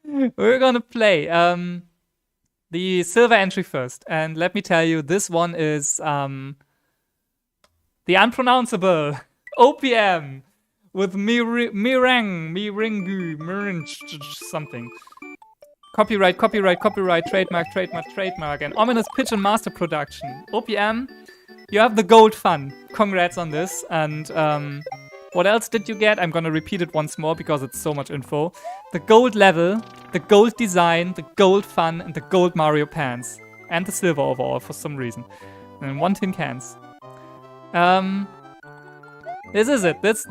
We're gonna play the silver entry first, and let me tell you, this one is the unpronounceable OPM with Meringue, something. Copyright, trademark, and ominous pigeon master production. OPM, you have the gold fun. Congrats on this. And what else did you get? I'm gonna repeat it once more because it's so much info. The gold level, the gold design, the gold fun, and the gold Mario pants. And the silver overall for some reason. And 1 tin cans. This is it. This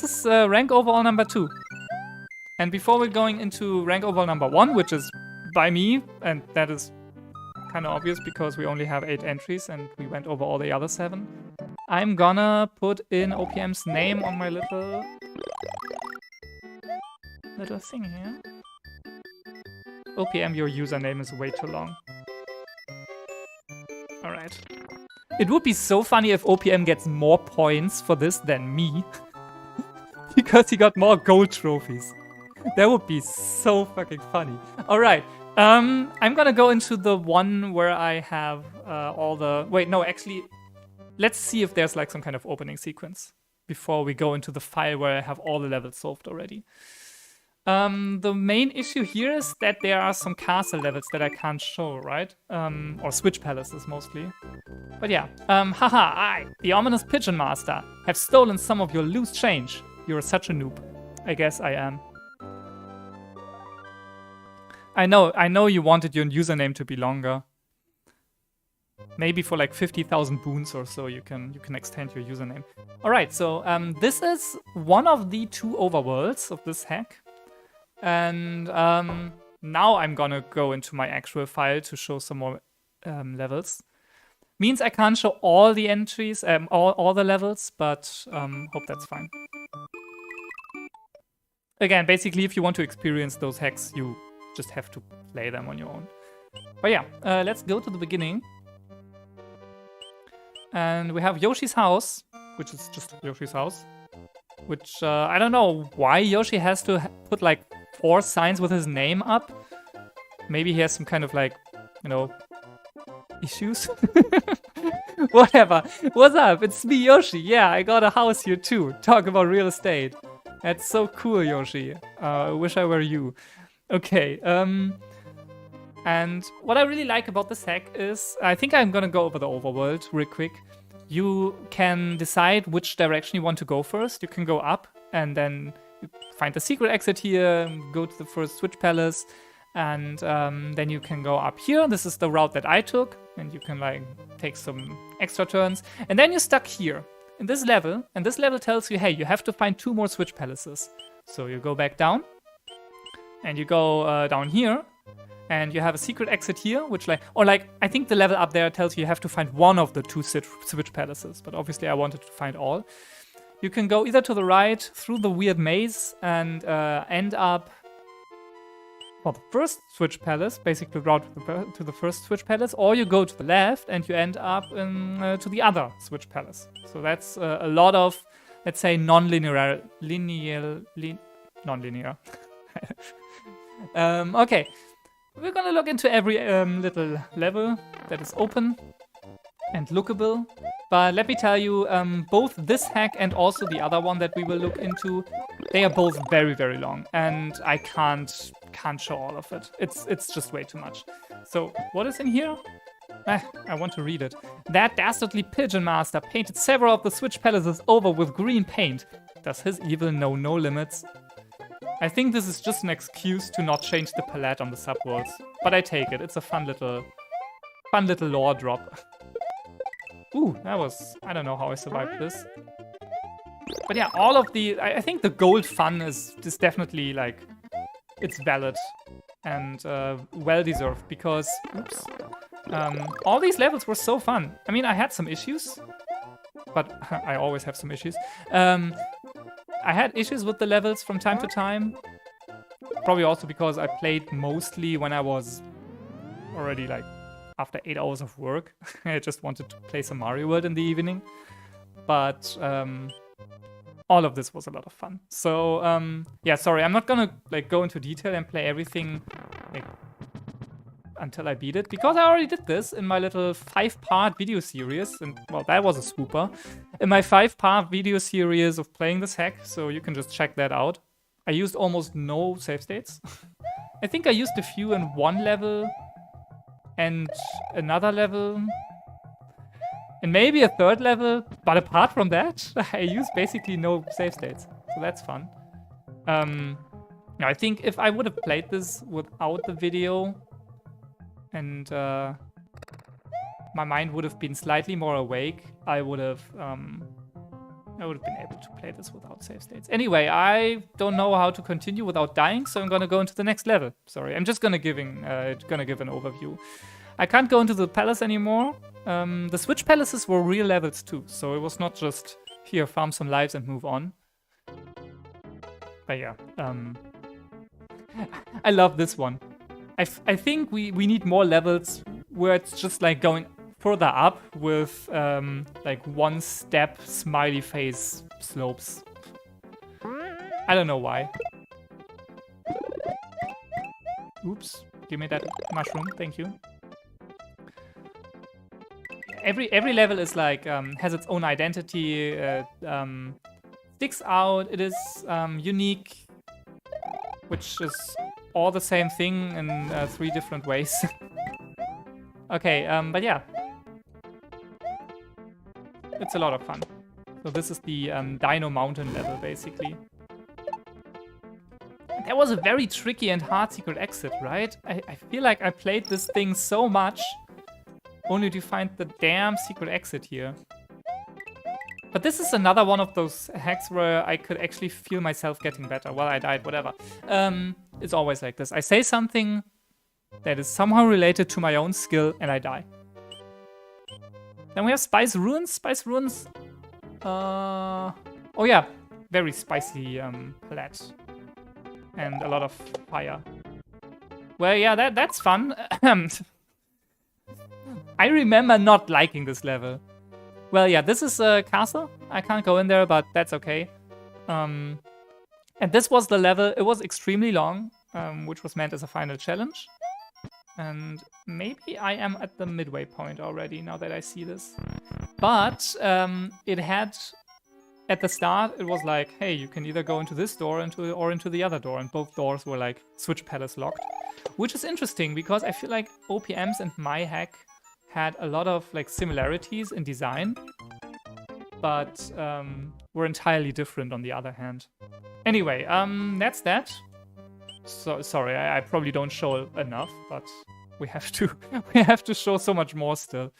is rank overall number 2. And before we're going into rank overall number 1, which is by me, and that is kind of obvious because we only have 8 entries and we went over all the other 7, I'm gonna put in OPM's name on my little thing here. OPM, your username is way too long. Alright. It would be so funny if OPM gets more points for this than me. Because he got more gold trophies. That would be so fucking funny. Alright. I'm gonna go into the one where I have all the... Wait, no, actually... Let's see if there's like some kind of opening sequence before we go into the file where I have all the levels solved already. The main issue here is that there are some castle levels that I can't show, right? Or switch palaces mostly. But yeah, I, the ominous pigeon master, have stolen some of your loose change. You're such a noob. I guess I am. I know you wanted your username to be longer. Maybe for like 50,000 boons or so you can extend your username. Alright, so this is one of the 2 overworlds of this hack. And now I'm gonna go into my actual file to show some more levels. Means I can't show all the entries, all the levels, but hope that's fine. Again, basically, if you want to experience those hacks, you just have to play them on your own. But yeah, let's go to the beginning. And we have Yoshi's house, which is just Yoshi's house. Which, I don't know why Yoshi has to put like 4 signs with his name up. Maybe he has some kind of like, you know, issues? Whatever. What's up? It's me, Yoshi. Yeah, I got a house here too. Talk about real estate. That's so cool, Yoshi. I wish I were you. Okay, and what I really like about this hack is, I think I'm gonna go over the overworld real quick. You can decide which direction you want to go first. You can go up and then you find the secret exit here, go to the first switch palace, and then you can go up here. This is the route that I took, and you can like take some extra turns. And then you're stuck here in this level, and this level tells you, hey, you have to find 2 more switch palaces. So you go back down, and you go down here, and you have a secret exit here, which like, or like, I think the level up there tells you have to find 1 of the 2 switch palaces, but obviously I wanted to find all. You can go either to the right, through the weird maze, and end up for the first switch palace, basically route to the first switch palace, or you go to the left, and you end up to the other switch palace. So that's a lot of, let's say, non-linear. Okay. We're gonna look into every little level that is open and lookable. But let me tell you, both this hack and also the other one that we will look into, they are both very, very long. And I can't show all of it. It's just way too much. So what is in here? I want to read it. That dastardly pigeon master painted several of the switch palaces over with green paint. Does his evil know no limits? I think this is just an excuse to not change the palette on the subworlds. But I take it. It's a fun little lore drop. Ooh, that was... I don't know how I survived this. But yeah, all of the... I think the gold fun is definitely, like... It's valid. And well-deserved, because... Oops. All these levels were so fun. I mean, I had some issues. But I always have some issues. I had issues with the levels from time to time. Probably also because I played mostly when I was already, like, after 8 hours of work. I just wanted to play some Mario World in the evening. But all of this was a lot of fun. So, yeah, sorry, I'm not gonna, like, go into detail and play everything, like, until I beat it. Because I already did this in my little 5-part video series. And, well, that was a swooper. In my 5-part video series of playing this hack. So you can just check that out. I used almost no save states. I think I used a few in one level. And another level. And maybe a third level. But apart from that, I used basically no save states. So that's fun. I think if I would have played this without the video... and my mind would have been slightly more awake, I would have been able to play this without save states. Anyway, I don't know how to continue without dying, so I'm gonna go into the next level. Sorry, I'm just gonna give an overview. I can't go into the palace anymore. The switch palaces were real levels too, so it was not just here, farm some lives and move on. But yeah, I love this one. I think we need more levels where it's just like going further up with like one-step smiley face slopes. I don't know why. Oops, give me that mushroom, thank you. Every level is like has its own identity, sticks out, it is unique, which is all the same thing in 3 different ways. Okay, but yeah. It's a lot of fun. So this is the Dino Mountain level, basically. That was a very tricky and hard secret exit, right? I feel like I played this thing so much, only to find the damn secret exit here. But this is another one of those hacks where I could actually feel myself getting better. Well, I died, whatever. It's always like this. I say something that is somehow related to my own skill, and I die. Then we have Spice Ruins. Spice Ruins... oh yeah, very spicy palette. And a lot of fire. Well, yeah, that's fun. I remember not liking this level. Well, yeah, this is a castle. I can't go in there, but that's okay. And this was the level. It was extremely long, which was meant as a final challenge. And maybe I am at the midway point already, now that I see this. But it had... At the start, it was like, hey, you can either go into this door or into the other door. And both doors were like switch palace locked. Which is interesting, because I feel like OPM's and my hack had a lot of like similarities in design, but were entirely different on the other hand. Anyway, that's that. So sorry, I probably don't show enough, but we have to show so much more still.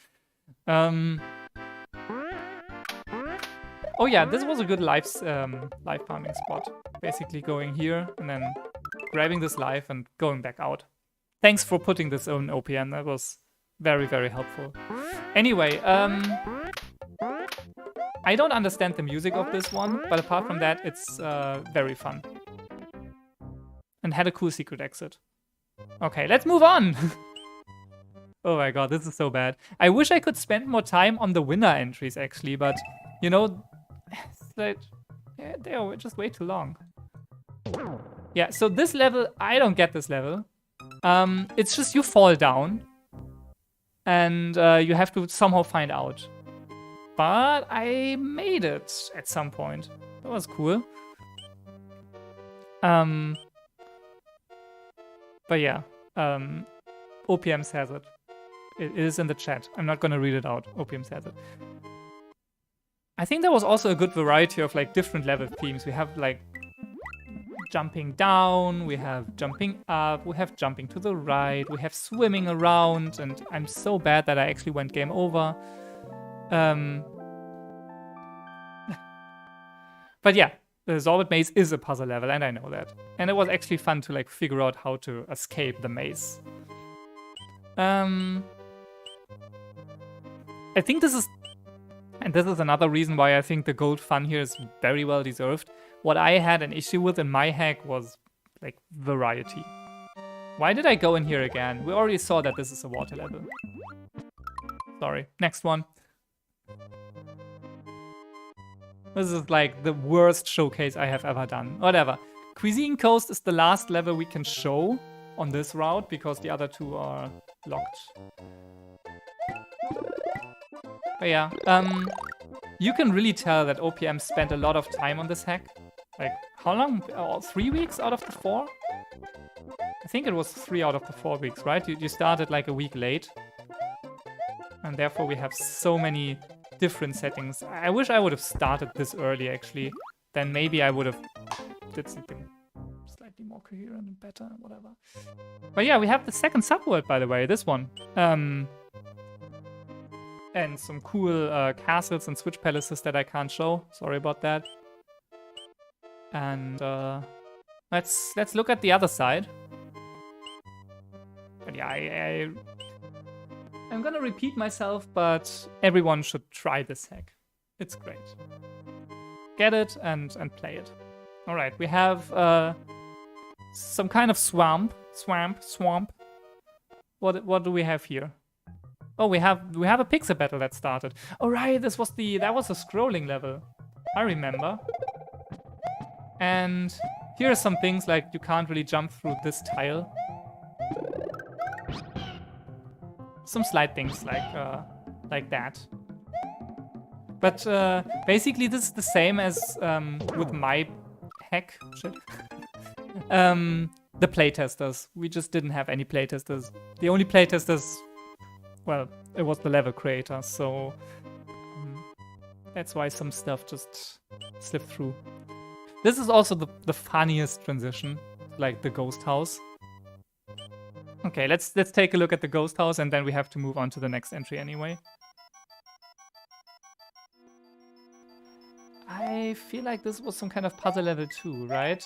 Oh yeah, this was a good life farming spot. Basically going here and then grabbing this life and going back out. Thanks for putting this on OPM. That was very, very helpful. Anyway, I don't understand the music of this one, but apart from that, it's very fun. And had a cool secret exit. Okay, let's move on! Oh my god, this is so bad. I wish I could spend more time on the winner entries, actually, but, you know, they are just way too long. Yeah, so this level, I don't get this level. It's just you fall down. And you have to somehow find out. But I made it at some point. That was cool. But yeah, OPM says it. It is in the chat. I'm not gonna read it out. Opium says it. I think there was also a good variety of like different level themes. We have like jumping down, we have jumping up, we have jumping to the right, we have swimming around, and I'm so bad that I actually went game over. But yeah, the Sorbet Maze is a puzzle level, and I know that. And it was actually fun to like figure out how to escape the maze. I think this is another reason why I think the gold fun here is very well deserved. What I had an issue with in my hack was like variety. Why did I go in here again? We already saw that this is a water level. Sorry, next one. This is like the worst showcase I have ever done. Whatever. Cuisine Coast is the last level we can show on this route because the other two are locked. But yeah, you can really tell that OPM spent a lot of time on this hack. Like, how long? 3 weeks out of the 4? I think it was 3 out of the 4 weeks, right? You started like a week late. And therefore we have so many different settings. I wish I would have started this early, actually. Then maybe I would have did something slightly more coherent and better, whatever. But yeah, we have the second subworld, by the way, this one. And some cool castles and switch palaces that I can't show. Sorry about that. And let's look at the other side. But yeah, I'm gonna repeat myself, but everyone should try this hack. It's great. Get it and play it. All right, we have some kind of swamp. What do we have here? Oh, we have a pixel battle that started. All right, that was a scrolling level. I remember. And here are some things like you can't really jump through this tile. Some slight things like that. But basically this is the same as with my hack. Shit. The playtesters. We just didn't have any playtesters. The only playtesters, well, it was the level creator, so that's why some stuff just slipped through. This is also the funniest transition, like the ghost house. Okay, let's take a look at the ghost house, and then we have to move on to the next entry anyway. I feel like this was some kind of puzzle level too, right?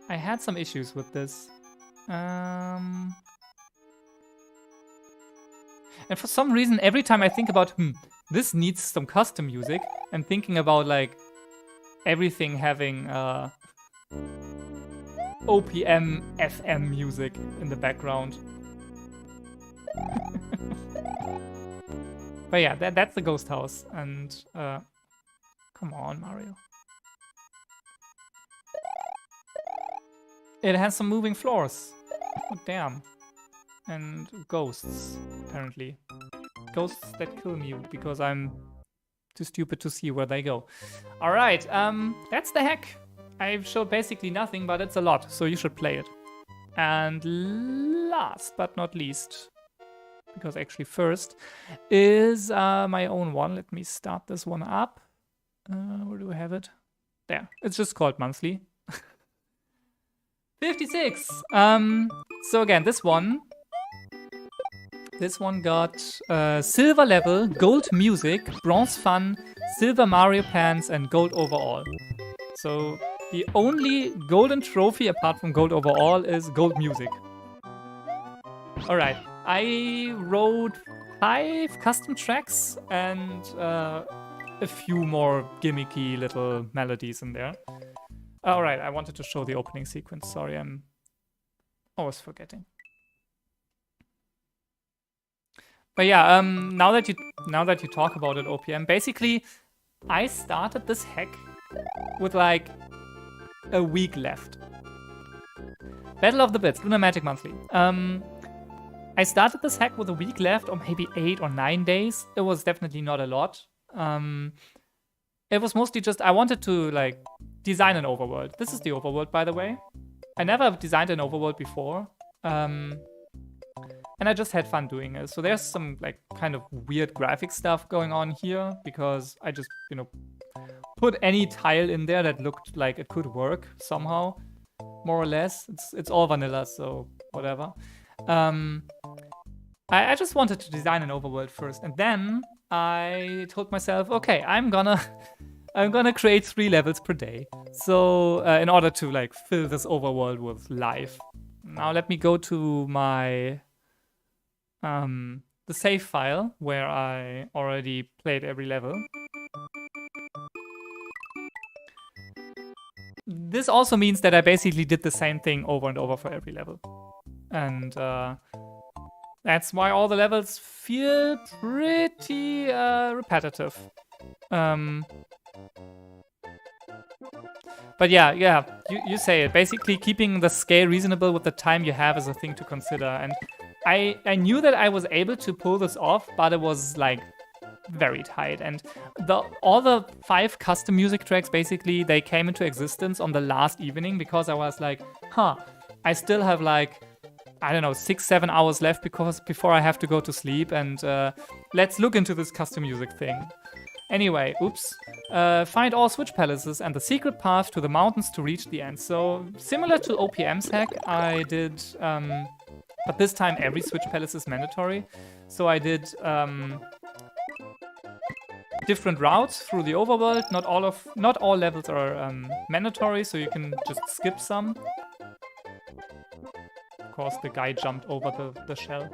I had some issues with this. And for some reason, every time I think about, this needs some custom music, I'm thinking about like everything having OPM FM music in the background. But yeah, that's the ghost house, and come on, Mario. It has some moving floors. Oh damn. And ghosts, apparently. Ghosts that kill me because I'm too stupid to see where they go. Alright, that's the hack. I've showed basically nothing, but it's a lot, so you should play it. And last but not least, because actually first, is my own one. Let me start this one up. Where do I have it? There. It's just called Monthly. 56! So again, this one got silver level, gold music, bronze fun, silver Mario pants, and gold overall. So the only golden trophy apart from gold overall is gold music. Alright, I wrote 5 custom tracks and a few more gimmicky little melodies in there. Alright, I wanted to show the opening sequence. Sorry, I'm always forgetting. But yeah, now that you talk about it, OPM, basically, I started this hack with like a week left. Battle of the Bits, LunarMagic Monthly. I started this hack with a week left, or maybe 8 or 9 days. It was definitely not a lot. It was mostly just I wanted to like design an overworld. This is the overworld, by the way. I never designed an overworld before. and I just had fun doing it. So there's some like kind of weird graphic stuff going on here because I just, you know, put any tile in there that looked like it could work somehow, more or less. It's all vanilla, so whatever. I just wanted to design an overworld first, and then I told myself, okay, I'm gonna create 3 levels per day. So in order to like fill this overworld with life. Now let me go to my the save file where I already played every level. This also means that I basically did the same thing over and over for every level. And that's why all the levels feel pretty repetitive. But yeah, you say it. Basically, keeping the scale reasonable with the time you have is a thing to consider. And I knew that I was able to pull this off, but it was like very tight. And all the 5 custom music tracks, basically, they came into existence on the last evening because I was like, I still have like, I don't know, 6-7 hours left before I have to go to sleep, and let's look into this custom music thing. Anyway, oops. Find all switch palaces and the secret path to the mountains to reach the end. So, similar to OPM's hack, I did, but this time every switch palace is mandatory. So I did different routes through the overworld. Not all levels are mandatory, so you can just skip some. Of course, the guy jumped over the shell.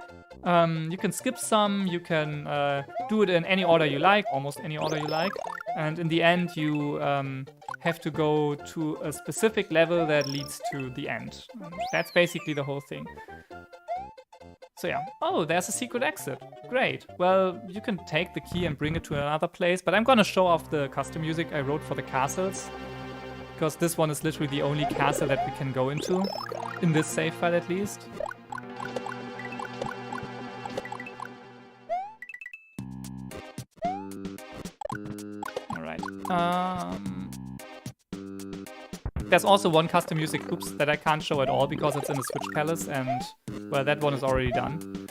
You can skip some, you can do it in any order you like, almost any order you like. And in the end, you have to go to a specific level that leads to the end. That's basically the whole thing. So yeah. Oh, there's a secret exit. Great. Well, you can take the key and bring it to another place, but I'm gonna show off the custom music I wrote for the castles, because this one is literally the only castle that we can go into, in this save file at least. Alright. There's also one custom music, oops, that I can't show at all because it's in the Switch Palace, and, well, that one is already done.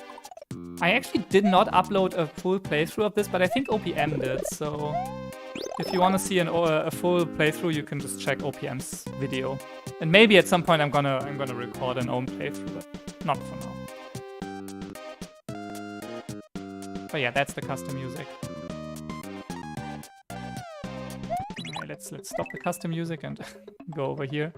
I actually did not upload a full playthrough of this, but I think OPM did, so if you want to see a full playthrough, you can just check OPM's video. And maybe at some point I'm gonna record an own playthrough, but not for now. But yeah, that's the custom music. Okay, let's stop the custom music and go over here.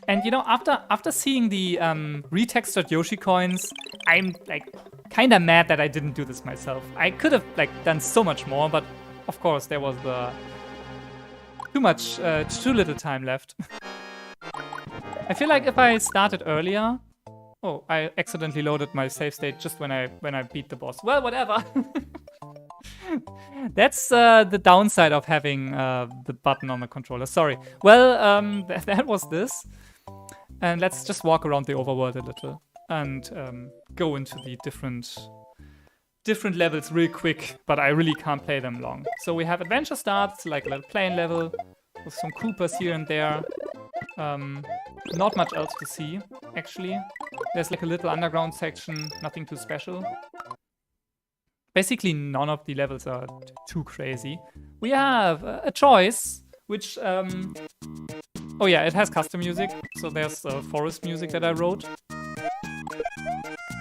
And you know, after seeing the retextured Yoshi coins, I'm like kinda mad that I didn't do this myself. I could have like done so much more, but of course there was too little time left. I feel like if I started earlier. Oh, I accidentally loaded my save state just when I beat the boss. Well, whatever. That's the downside of having the button on the controller. Sorry. Well, that was this. And let's just walk around the overworld a little and go into the different levels real quick, but I really can't play them long. So we have adventure starts, like a little plane level with some Koopas here and there. Not much else to see, actually. There's like a little underground section, nothing too special. Basically, none of the levels are too crazy. We have a choice, which... oh yeah, it has custom music, so there's forest music that I wrote.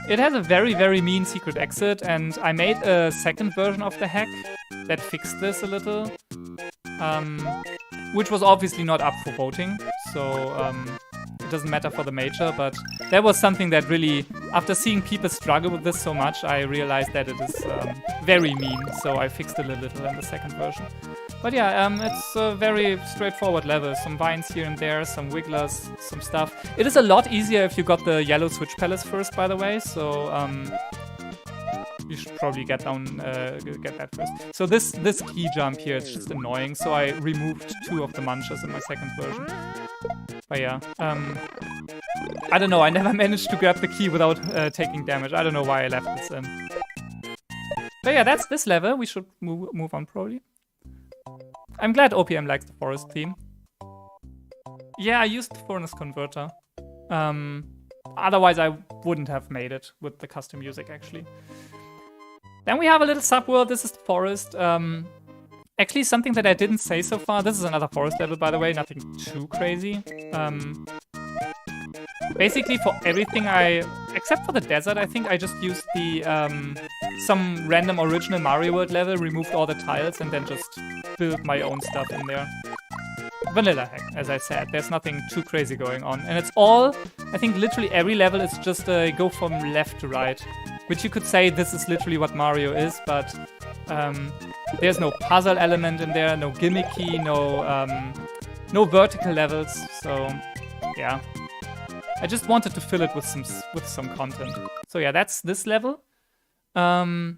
It has a very, very mean secret exit, and I made a second version of the hack that fixed this a little. Which was obviously not up for voting, so it doesn't matter for the major, but that was something that really, after seeing people struggle with this so much, I realized that it is very mean, so I fixed it a little in the second version. But yeah, it's a very straightforward level, some vines here and there, some wigglers, some stuff. It is a lot easier if you got the yellow Switch Palace first, by the way, so you should probably get that first. So this key jump here is just annoying, so I removed 2 of the munches in my second version. But yeah, I don't know, I never managed to grab the key without taking damage. I don't know why I left this in. But yeah, that's this level. We should move on probably. I'm glad OPM likes the forest theme. Yeah, I used the Furnace Converter. otherwise I wouldn't have made it with the custom music, actually. Then we have a little subworld. This is the forest. Actually, something that I didn't say so far. This is another forest level, by the way. Nothing too crazy. Basically, for everything except for the desert, I think I just used the some random original Mario World level, removed all the tiles, and then just built my own stuff in there. Vanilla hack, as I said. There's nothing too crazy going on. And it's all, I think literally every level is just go from left to right. Which you could say this is literally what Mario is, but there's no puzzle element in there, no gimmicky, no vertical levels. So, yeah. I just wanted to fill it with some content. So yeah, that's this level. We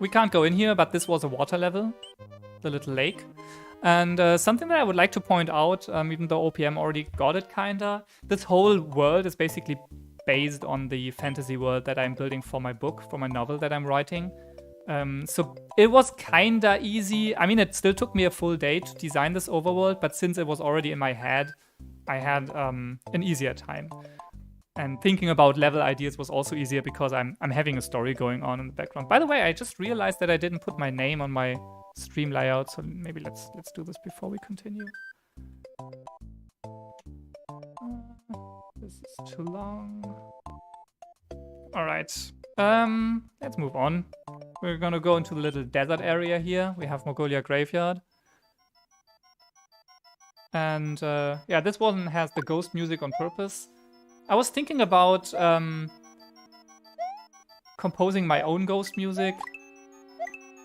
can't go in here, but this was a water level. The little lake. And something that I would like to point out, even though OPM already got it kinda, this whole world is basically based on the fantasy world that I'm building for my book, for my novel that I'm writing. So it was kinda easy. I mean, it still took me a full day to design this overworld, but since it was already in my head, I had an easier time. And thinking about level ideas was also easier because I'm having a story going on in the background. By the way, I just realized that I didn't put my name on my stream layout, so maybe let's do this before we continue. This is too long. Alright, let's move on. We're gonna go into the little desert area here. We have Mongolia Graveyard. And yeah, this one has the ghost music on purpose. I was thinking about composing my own ghost music.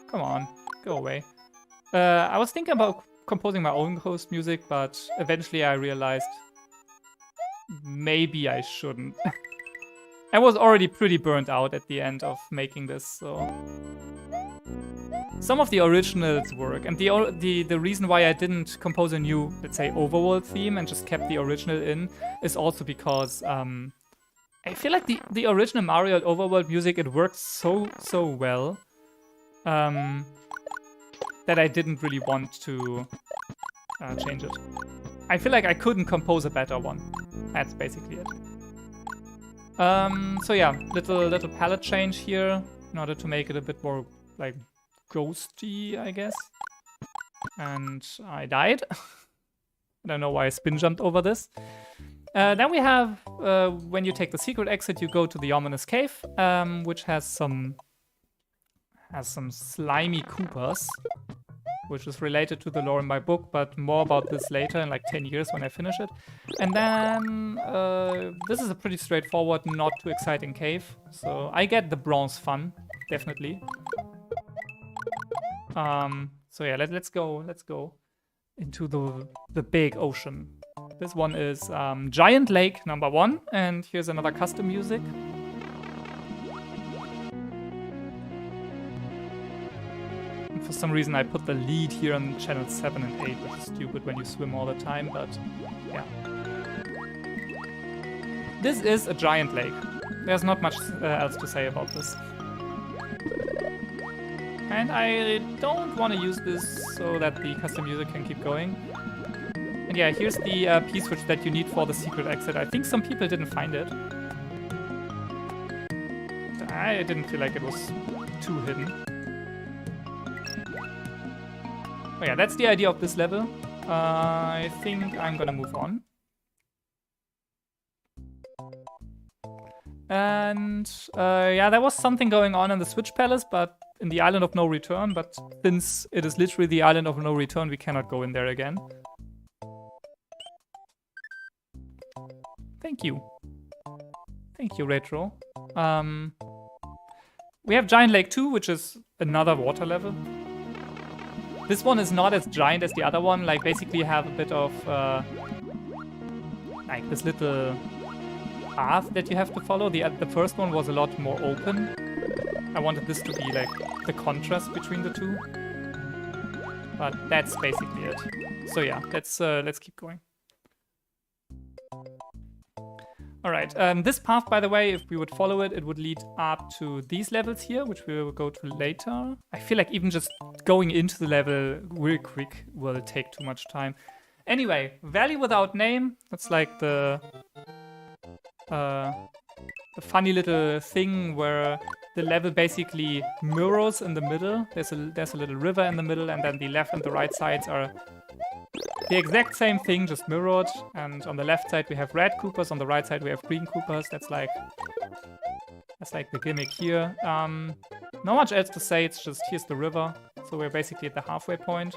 Come on, go away. I was thinking about composing my own ghost music, but eventually I realized maybe I shouldn't. I was already pretty burnt out at the end of making this, so... Some of the originals work, and the reason why I didn't compose a new, let's say, overworld theme and just kept the original in is also because I feel like the original Mario overworld music, it works so well that I didn't really want to change it. I feel like I couldn't compose a better one. That's basically it. So yeah, little palette change here in order to make it a bit more like ghosty, I guess. And I died. I don't know why I spin jumped over this. Then we have, when you take the secret exit, you go to the ominous cave, which has some slimy Koopas, which is related to the lore in my book, but more about this later in like 10 years when I finish it. And then this is a pretty straightforward, not too exciting cave. So I get the bronze fun, definitely. So yeah, let's go into the big ocean. This one is Giant Lake #1, and here's another custom music. And for some reason I put the lead here on channel 7 and 8, which is stupid when you swim all the time, but yeah. This is a giant lake. There's not much else to say about this. And I don't want to use this so that the custom music can keep going. And yeah, here's the P switch that you need for the secret exit. I think some people didn't find it. I didn't feel like it was too hidden. Oh yeah, that's the idea of this level. I think I'm gonna move on. And yeah, there was something going on in the Switch Palace, but in the Island of No Return, but since it is literally the Island of No Return, we cannot go in there again. Thank you. Thank you, Retro. We have Giant Lake 2, which is another water level. This one is not as giant as the other one. Like, basically you have a bit of like this little path that you have to follow. The first one was a lot more open. I wanted this to be like the contrast between the two. But that's basically it. So yeah, let's keep going. Alright, this path, by the way, if we would follow it, it would lead up to these levels here, which we will go to later. I feel like even just going into the level real quick will take too much time. Anyway, Valley Without Name, that's like the a funny little thing where the level basically mirrors in the middle. There's a little river in the middle, and then the left and the right sides are the exact same thing, just mirrored. And on the left side we have red Koopas, on the right side we have green Koopas. That's like the gimmick here. Not much else to say, it's just here's the river. So we're basically at the halfway point.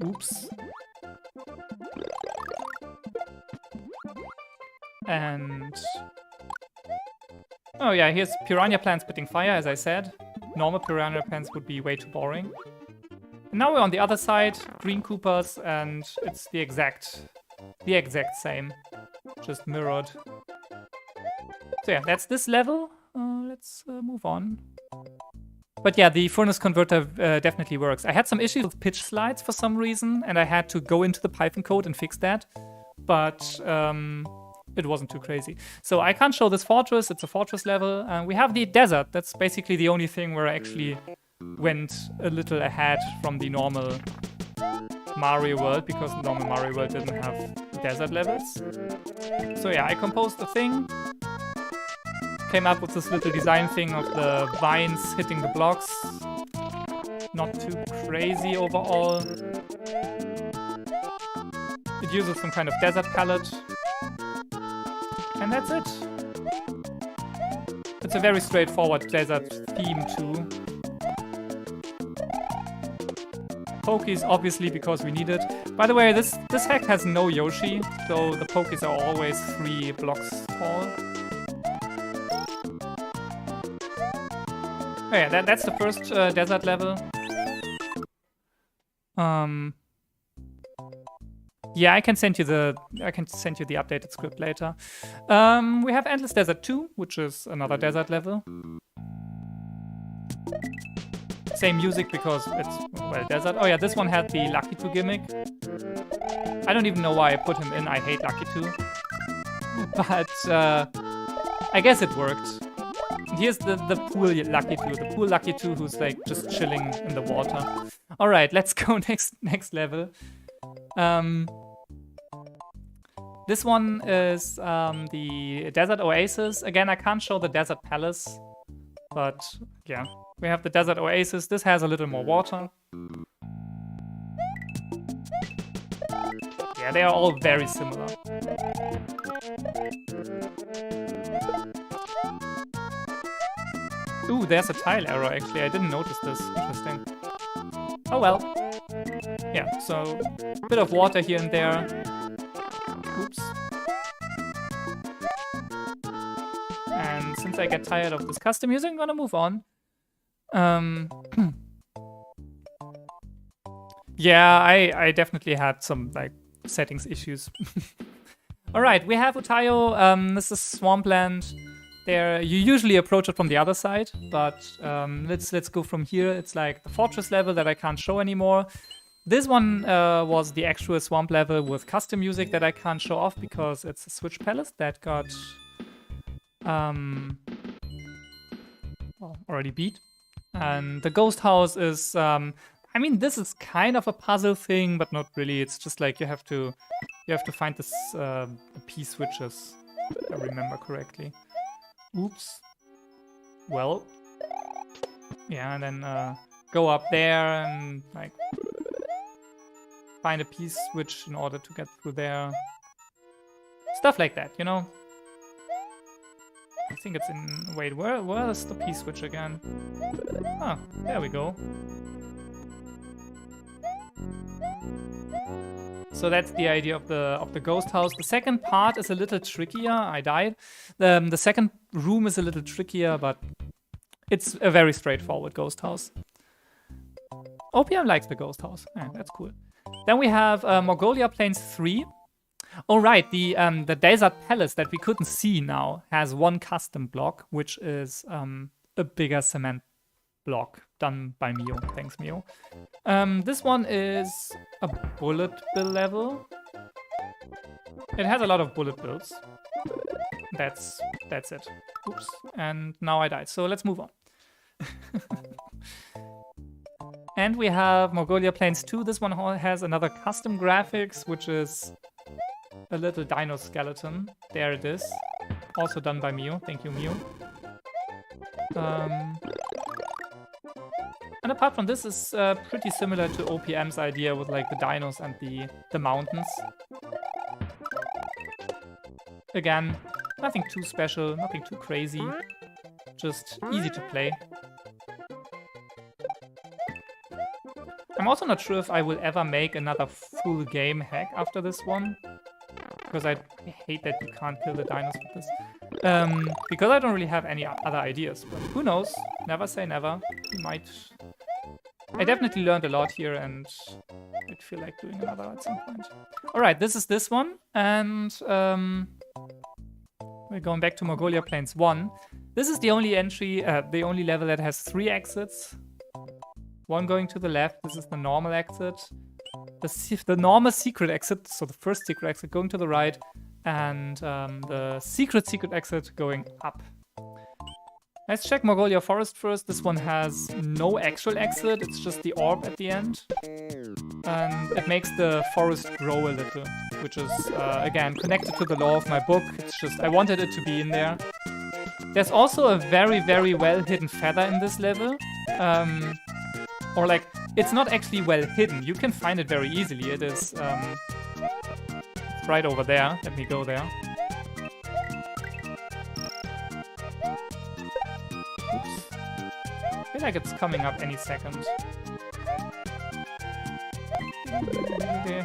Oops. And... oh yeah, here's piranha plants spitting fire, as I said. Normal piranha plants would be way too boring. And now we're on the other side, green Koopas, and it's the exact same. Just mirrored. So yeah, that's this level. Let's move on. But yeah, the furnace converter definitely works. I had some issues with pitch slides for some reason, and I had to go into the Python code and fix that. But it wasn't too crazy. So I can't show this fortress, it's a fortress level. We have the desert, that's basically the only thing where I actually went a little ahead from the normal Mario World, because the normal Mario World didn't have desert levels. So yeah, I composed the thing. Came up with this little design thing of the vines hitting the blocks. Not too crazy overall. It uses some kind of desert palette. And that's it. It's a very straightforward desert theme too. Pokies, obviously, because we need it. By the way, this hack has no Yoshi, so the Pokies are always 3 blocks tall. Oh yeah, that's the first desert level. Yeah, I can send you the updated script later. We have Endless Desert 2, which is another desert level. Same music because it's, well, desert. Oh yeah, this one had the Lucky 2 gimmick. I don't even know why I put him in. I hate Lucky 2. But I guess it worked. Here's the pool Lucky 2. The pool Lucky 2 who's like just chilling in the water. Alright, let's go next level. This one is the Desert Oasis. Again, I can't show the Desert Palace, but yeah, we have the Desert Oasis. This has a little more water. Yeah, they are all very similar. Ooh, there's a tile error actually. I didn't notice this. Interesting. Oh well. Yeah, so a bit of water here and there. Oops. And since I get tired of this custom music, I'm gonna move on. Yeah, I definitely had some like settings issues. Alright, we have Utayo. This is Swampland. There, you usually approach it from the other side, but let's go from here. It's like the fortress level that I can't show anymore. This one was the actual swamp level with custom music that I can't show off because it's a Switch Palace that got well, already beat. And the ghost house is, I mean, this is kind of a puzzle thing, but not really. It's just like you have to find this P switches, if I remember correctly. Oops. Well, yeah, and then go up there and like find a P switch in order to get through there. Stuff like that, you know. I think it's in. Wait, where is the P switch again? Ah, there we go. So that's the idea of the ghost house. The second part is a little trickier. I died. The second room is a little trickier, but it's a very straightforward ghost house. OPM likes the ghost house. Yeah, that's cool. Then we have Mongolia Plains 3. Oh right, the Desert Palace that we couldn't see now has one custom block, which is a bigger cement block done by Mio. Thanks, Mio. This one is a bullet bill level. It has a lot of bullet bills. That's it. Oops. And now I died. So let's move on. And we have Mongolia Plains 2. This one has another custom graphics, which is a little dino skeleton. There it is. Also done by Mio. Thank you, Mio. And apart from this, is pretty similar to OPM's idea with like the dinos and the mountains. Again, nothing too special, nothing too crazy, just easy to play. I'm also not sure if I will ever make another full game hack after this one, because I hate that you can't kill the dinos with this. Because I don't really have any other ideas, but who knows? Never say never. We might. I definitely learned a lot here, and I'd feel like doing another at some point. Alright, this is this one, and we're going back to Mongolia Plains 1. This is the only entry, the only level that has 3 exits. One going to the left, this is the normal exit. The normal secret exit, so the first secret exit going to the right, and the secret exit going up. Let's check Mongolia Forest first. This one has no actual exit, it's just the orb at the end. And it makes the forest grow a little, which is, again, connected to the law of my book. It's just, I wanted it to be in there. There's also a very, very well hidden feather in this level. Or like, it's not actually well hidden. You can find it very easily. It is right over there. Let me go there. Oops. I feel like it's coming up any second.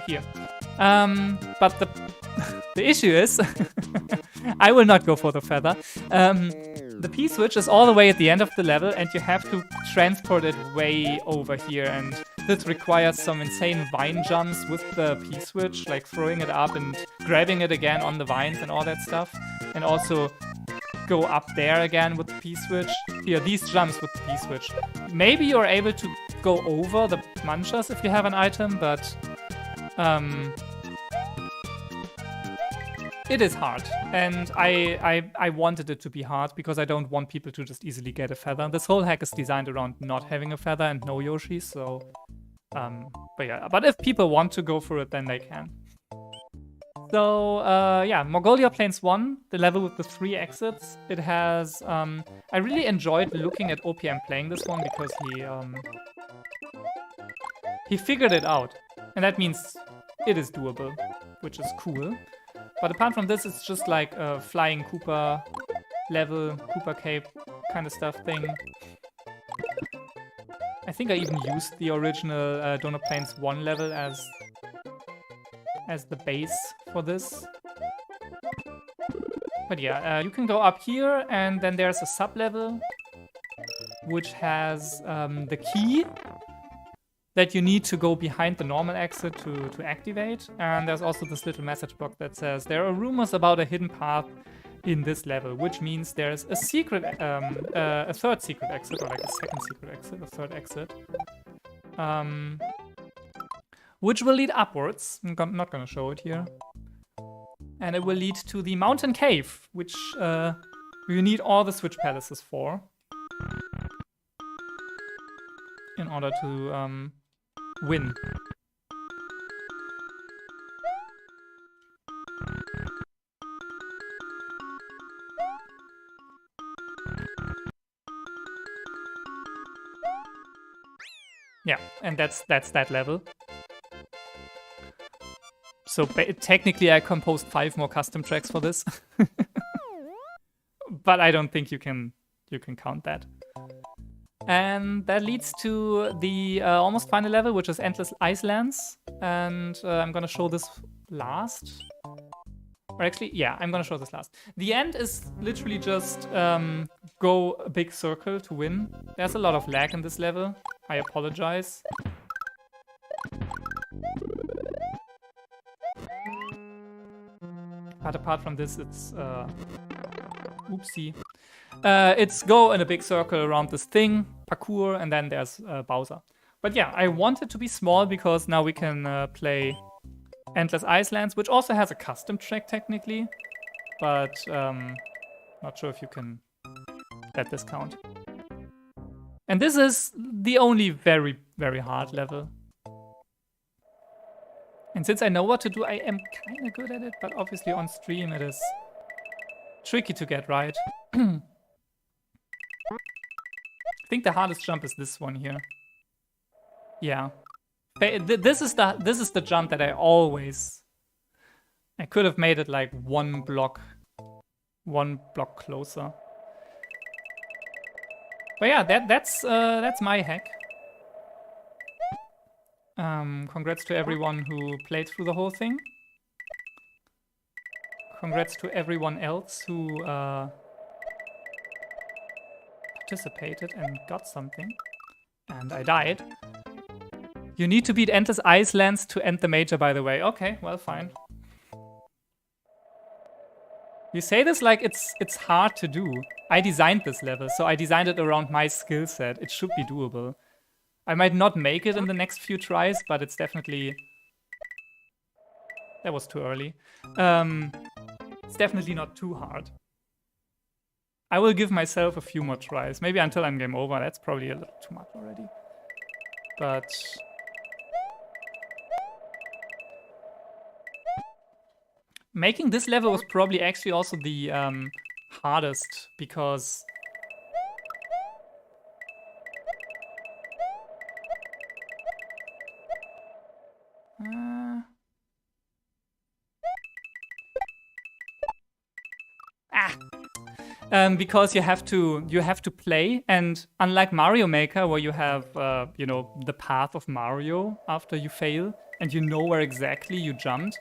Here. But the issue is, I will not go for the feather. The P-switch is all the way at the end of the level, and you have to transport it way over here, and this requires some insane vine jumps with the P-switch, like throwing it up and grabbing it again on the vines and all that stuff, and also go up there again with the P-switch. Here, these jumps with the P-switch. Maybe you're able to go over the manchas if you have an item, but it is hard, and I wanted it to be hard because I don't want people to just easily get a feather. This whole hack is designed around not having a feather and no Yoshi, so but yeah, but if people want to go for it, then they can. So yeah, Mongolia Plains 1, the level with the 3 exits. It has I really enjoyed looking at OPM playing this one because he figured it out, and that means it is doable, which is cool. But apart from this, it's just like a flying Koopa level, Koopa Cape kind of stuff thing. I think I even used the original Donut Plains 1 level as the base for this. But yeah, you can go up here, and then there's a sub-level which has the key that you need to go behind the normal exit to activate. And there's also this little message block that says there are rumors about a hidden path in this level, which means there's a secret, a third secret exit, or like a second secret exit, a third exit, which will lead upwards. I'm not gonna show it here. And it will lead to the mountain cave, which you need all the switch palaces for in order to win. Yeah, and that's that level. So technically I composed 5 more custom tracks for this. But I don't think you can count that. And that leads to the almost final level, which is Endless Icelands. And I'm gonna show this last. Or actually, yeah, I'm gonna show this last. The end is literally just go a big circle to win. There's a lot of lag in this level. I apologize. But apart from this, it's oopsie. It's go in a big circle around this thing, parkour, and then there's Bowser. But yeah, I want it to be small because now we can play Endless Icelands, which also has a custom track technically, but not sure if you can let this count. And this is the only very, very hard level. And since I know what to do, I am kind of good at it, but obviously on stream it is tricky to get right. I think the hardest jump is this one here. Yeah. This is the jump that I could have made it like one block closer. But yeah, that's my hack. Congrats to everyone who played through the whole thing. Congrats to everyone else who participated and got something. And I died. You need to beat Endless Icelands to end the major, by the way. Okay, well, fine. You say this like it's hard to do. I designed this level, so I designed it around my skill set. It should be doable. I might not make it in the next few tries, but it's definitely... That was too early. It's definitely not too hard. I will give myself a few more tries. Maybe until I'm game over. That's probably a little too much already. But... Making this level was probably actually also the hardest, because... because you have to play, and unlike Mario Maker, where you have you know, the path of Mario after you fail, and you know where exactly you jumped.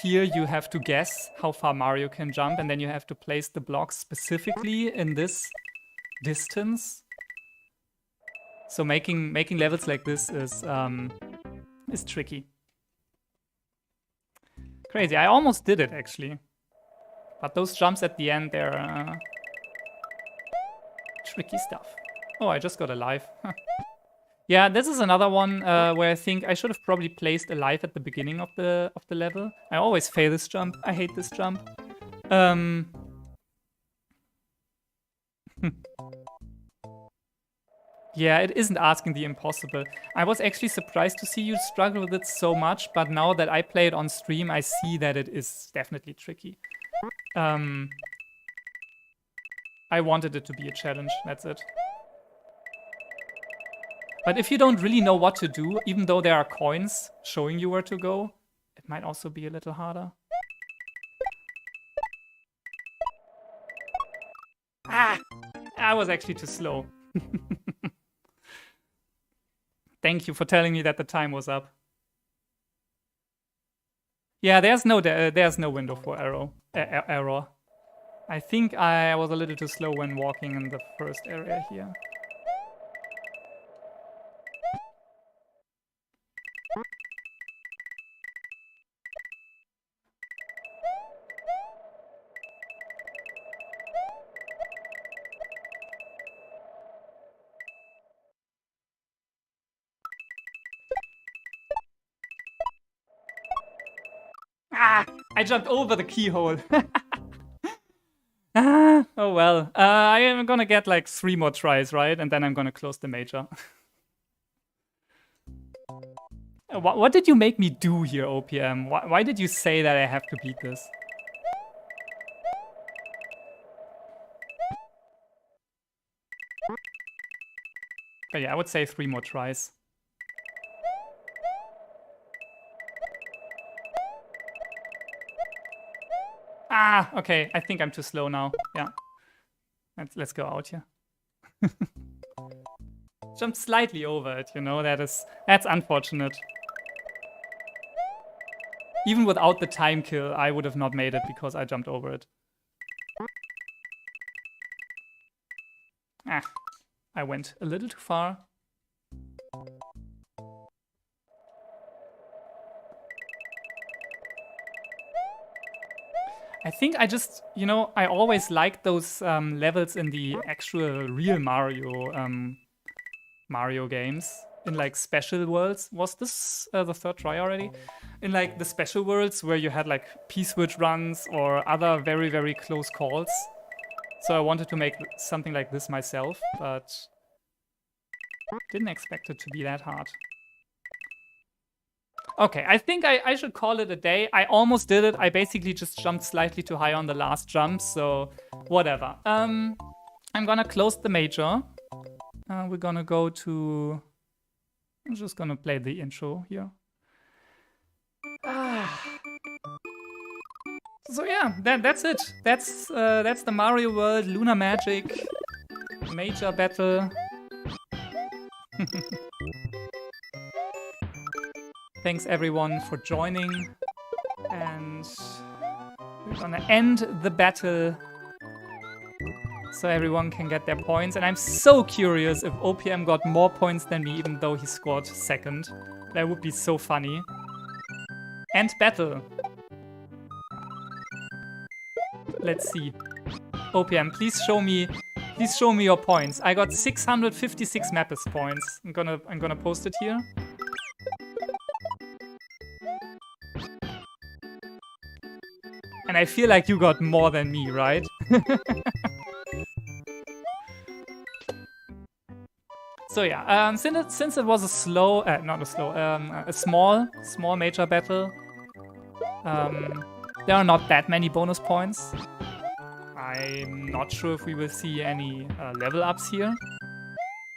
Here you have to guess how far Mario can jump, and then you have to place the blocks specifically in this distance. So making levels like this is tricky. Crazy. I almost did it actually, but those jumps at the end, they're tricky stuff. Oh, I just got a life. Yeah, this is another one where I think I should have probably placed a life at the beginning of the level. I always fail this jump. I hate this jump. Yeah, it isn't asking the impossible. I was actually surprised to see you struggle with it so much, but now that I play it on stream, I see that it is definitely tricky. I wanted it to be a challenge, that's it. But if you don't really know what to do, even though there are coins showing you where to go, it might also be a little harder. Ah! I was actually too slow. Thank you for telling me that the time was up. Yeah, there's no window for error. I think I was a little too slow when walking in the first area here. Ah! I jumped over the keyhole. Oh well. I am gonna get like 3 more tries, right? And then I'm gonna close the major. What did you make me do here, OPM? Why did you say that I have to beat this? But yeah, I would say 3 more tries. Ah, okay. I think I'm too slow now. Yeah. Let's go out here. Jumped slightly over it, you know. That's unfortunate. Even without the time kill, I would have not made it because I jumped over it. Ah, I went a little too far. I think I just, you know, I always liked those levels in the actual real Mario games. In like special worlds. Was this the 3rd try already? In like the special worlds where you had like P-switch runs or other very, very close calls. So I wanted to make something like this myself, but didn't expect it to be that hard. Okay, I think I should call it a day. I almost did it. I basically just jumped slightly too high on the last jump, so whatever. I'm gonna close the major. We're gonna go to... I'm just gonna play the intro here. So yeah, that's it. That's the Mario World LunarMagic major battle. Thanks everyone for joining, and we're gonna end the battle so everyone can get their points. And I'm so curious if OPM got more points than me, even though he scored second. That would be so funny. End battle. Let's see. OPM, please show me your points. I got 656 Mappis points. I'm gonna post it here. And I feel like you got more than me, right? So yeah, since it was a slow, a small major battle, there are not that many bonus points. I'm not sure if we will see any level ups here,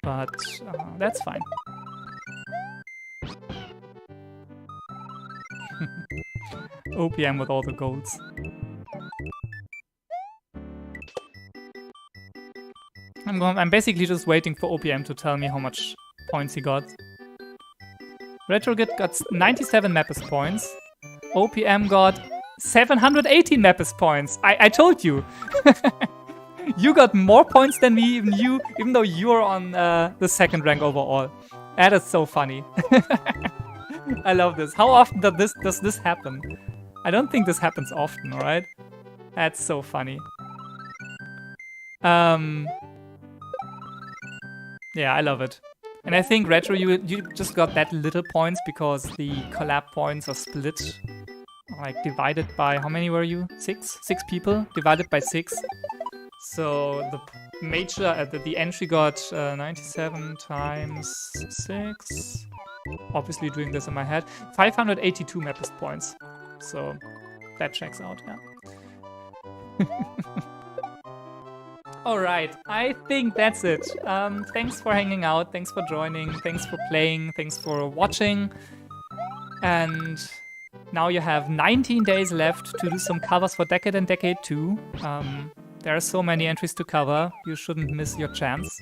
but that's fine. OPM with all the golds. I'm basically just waiting for OPM to tell me how much points he got. RetroGit got 97 Mappis points. OPM got 718 Mappis points. I told you. You got more points than me, even though you're on the second rank overall. That is so funny. I love this. How often does this happen? I don't think this happens often, right? That's so funny. Yeah, I love it. And I think Retro, you just got that little points because the collab points are split. Like divided by, how many were you? 6? 6 people? Divided by 6. So the major, the entry got 97 times 6. Obviously doing this in my head. 582 Mappis points. So that checks out, yeah. Alright, I think that's it. Thanks for hanging out, thanks for joining, thanks for playing, thanks for watching. And now you have 19 days left to do some covers for Decade and Decade 2. There are so many entries to cover, you shouldn't miss your chance.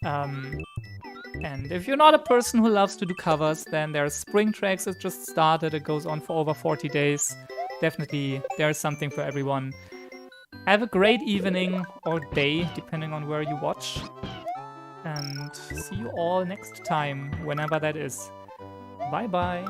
And if you're not a person who loves to do covers, then there's Spring Tracks that just started, it goes on for over 40 days. Definitely, there's something for everyone. Have a great evening or day, depending on where you watch. And see you all next time, whenever that is. Bye bye.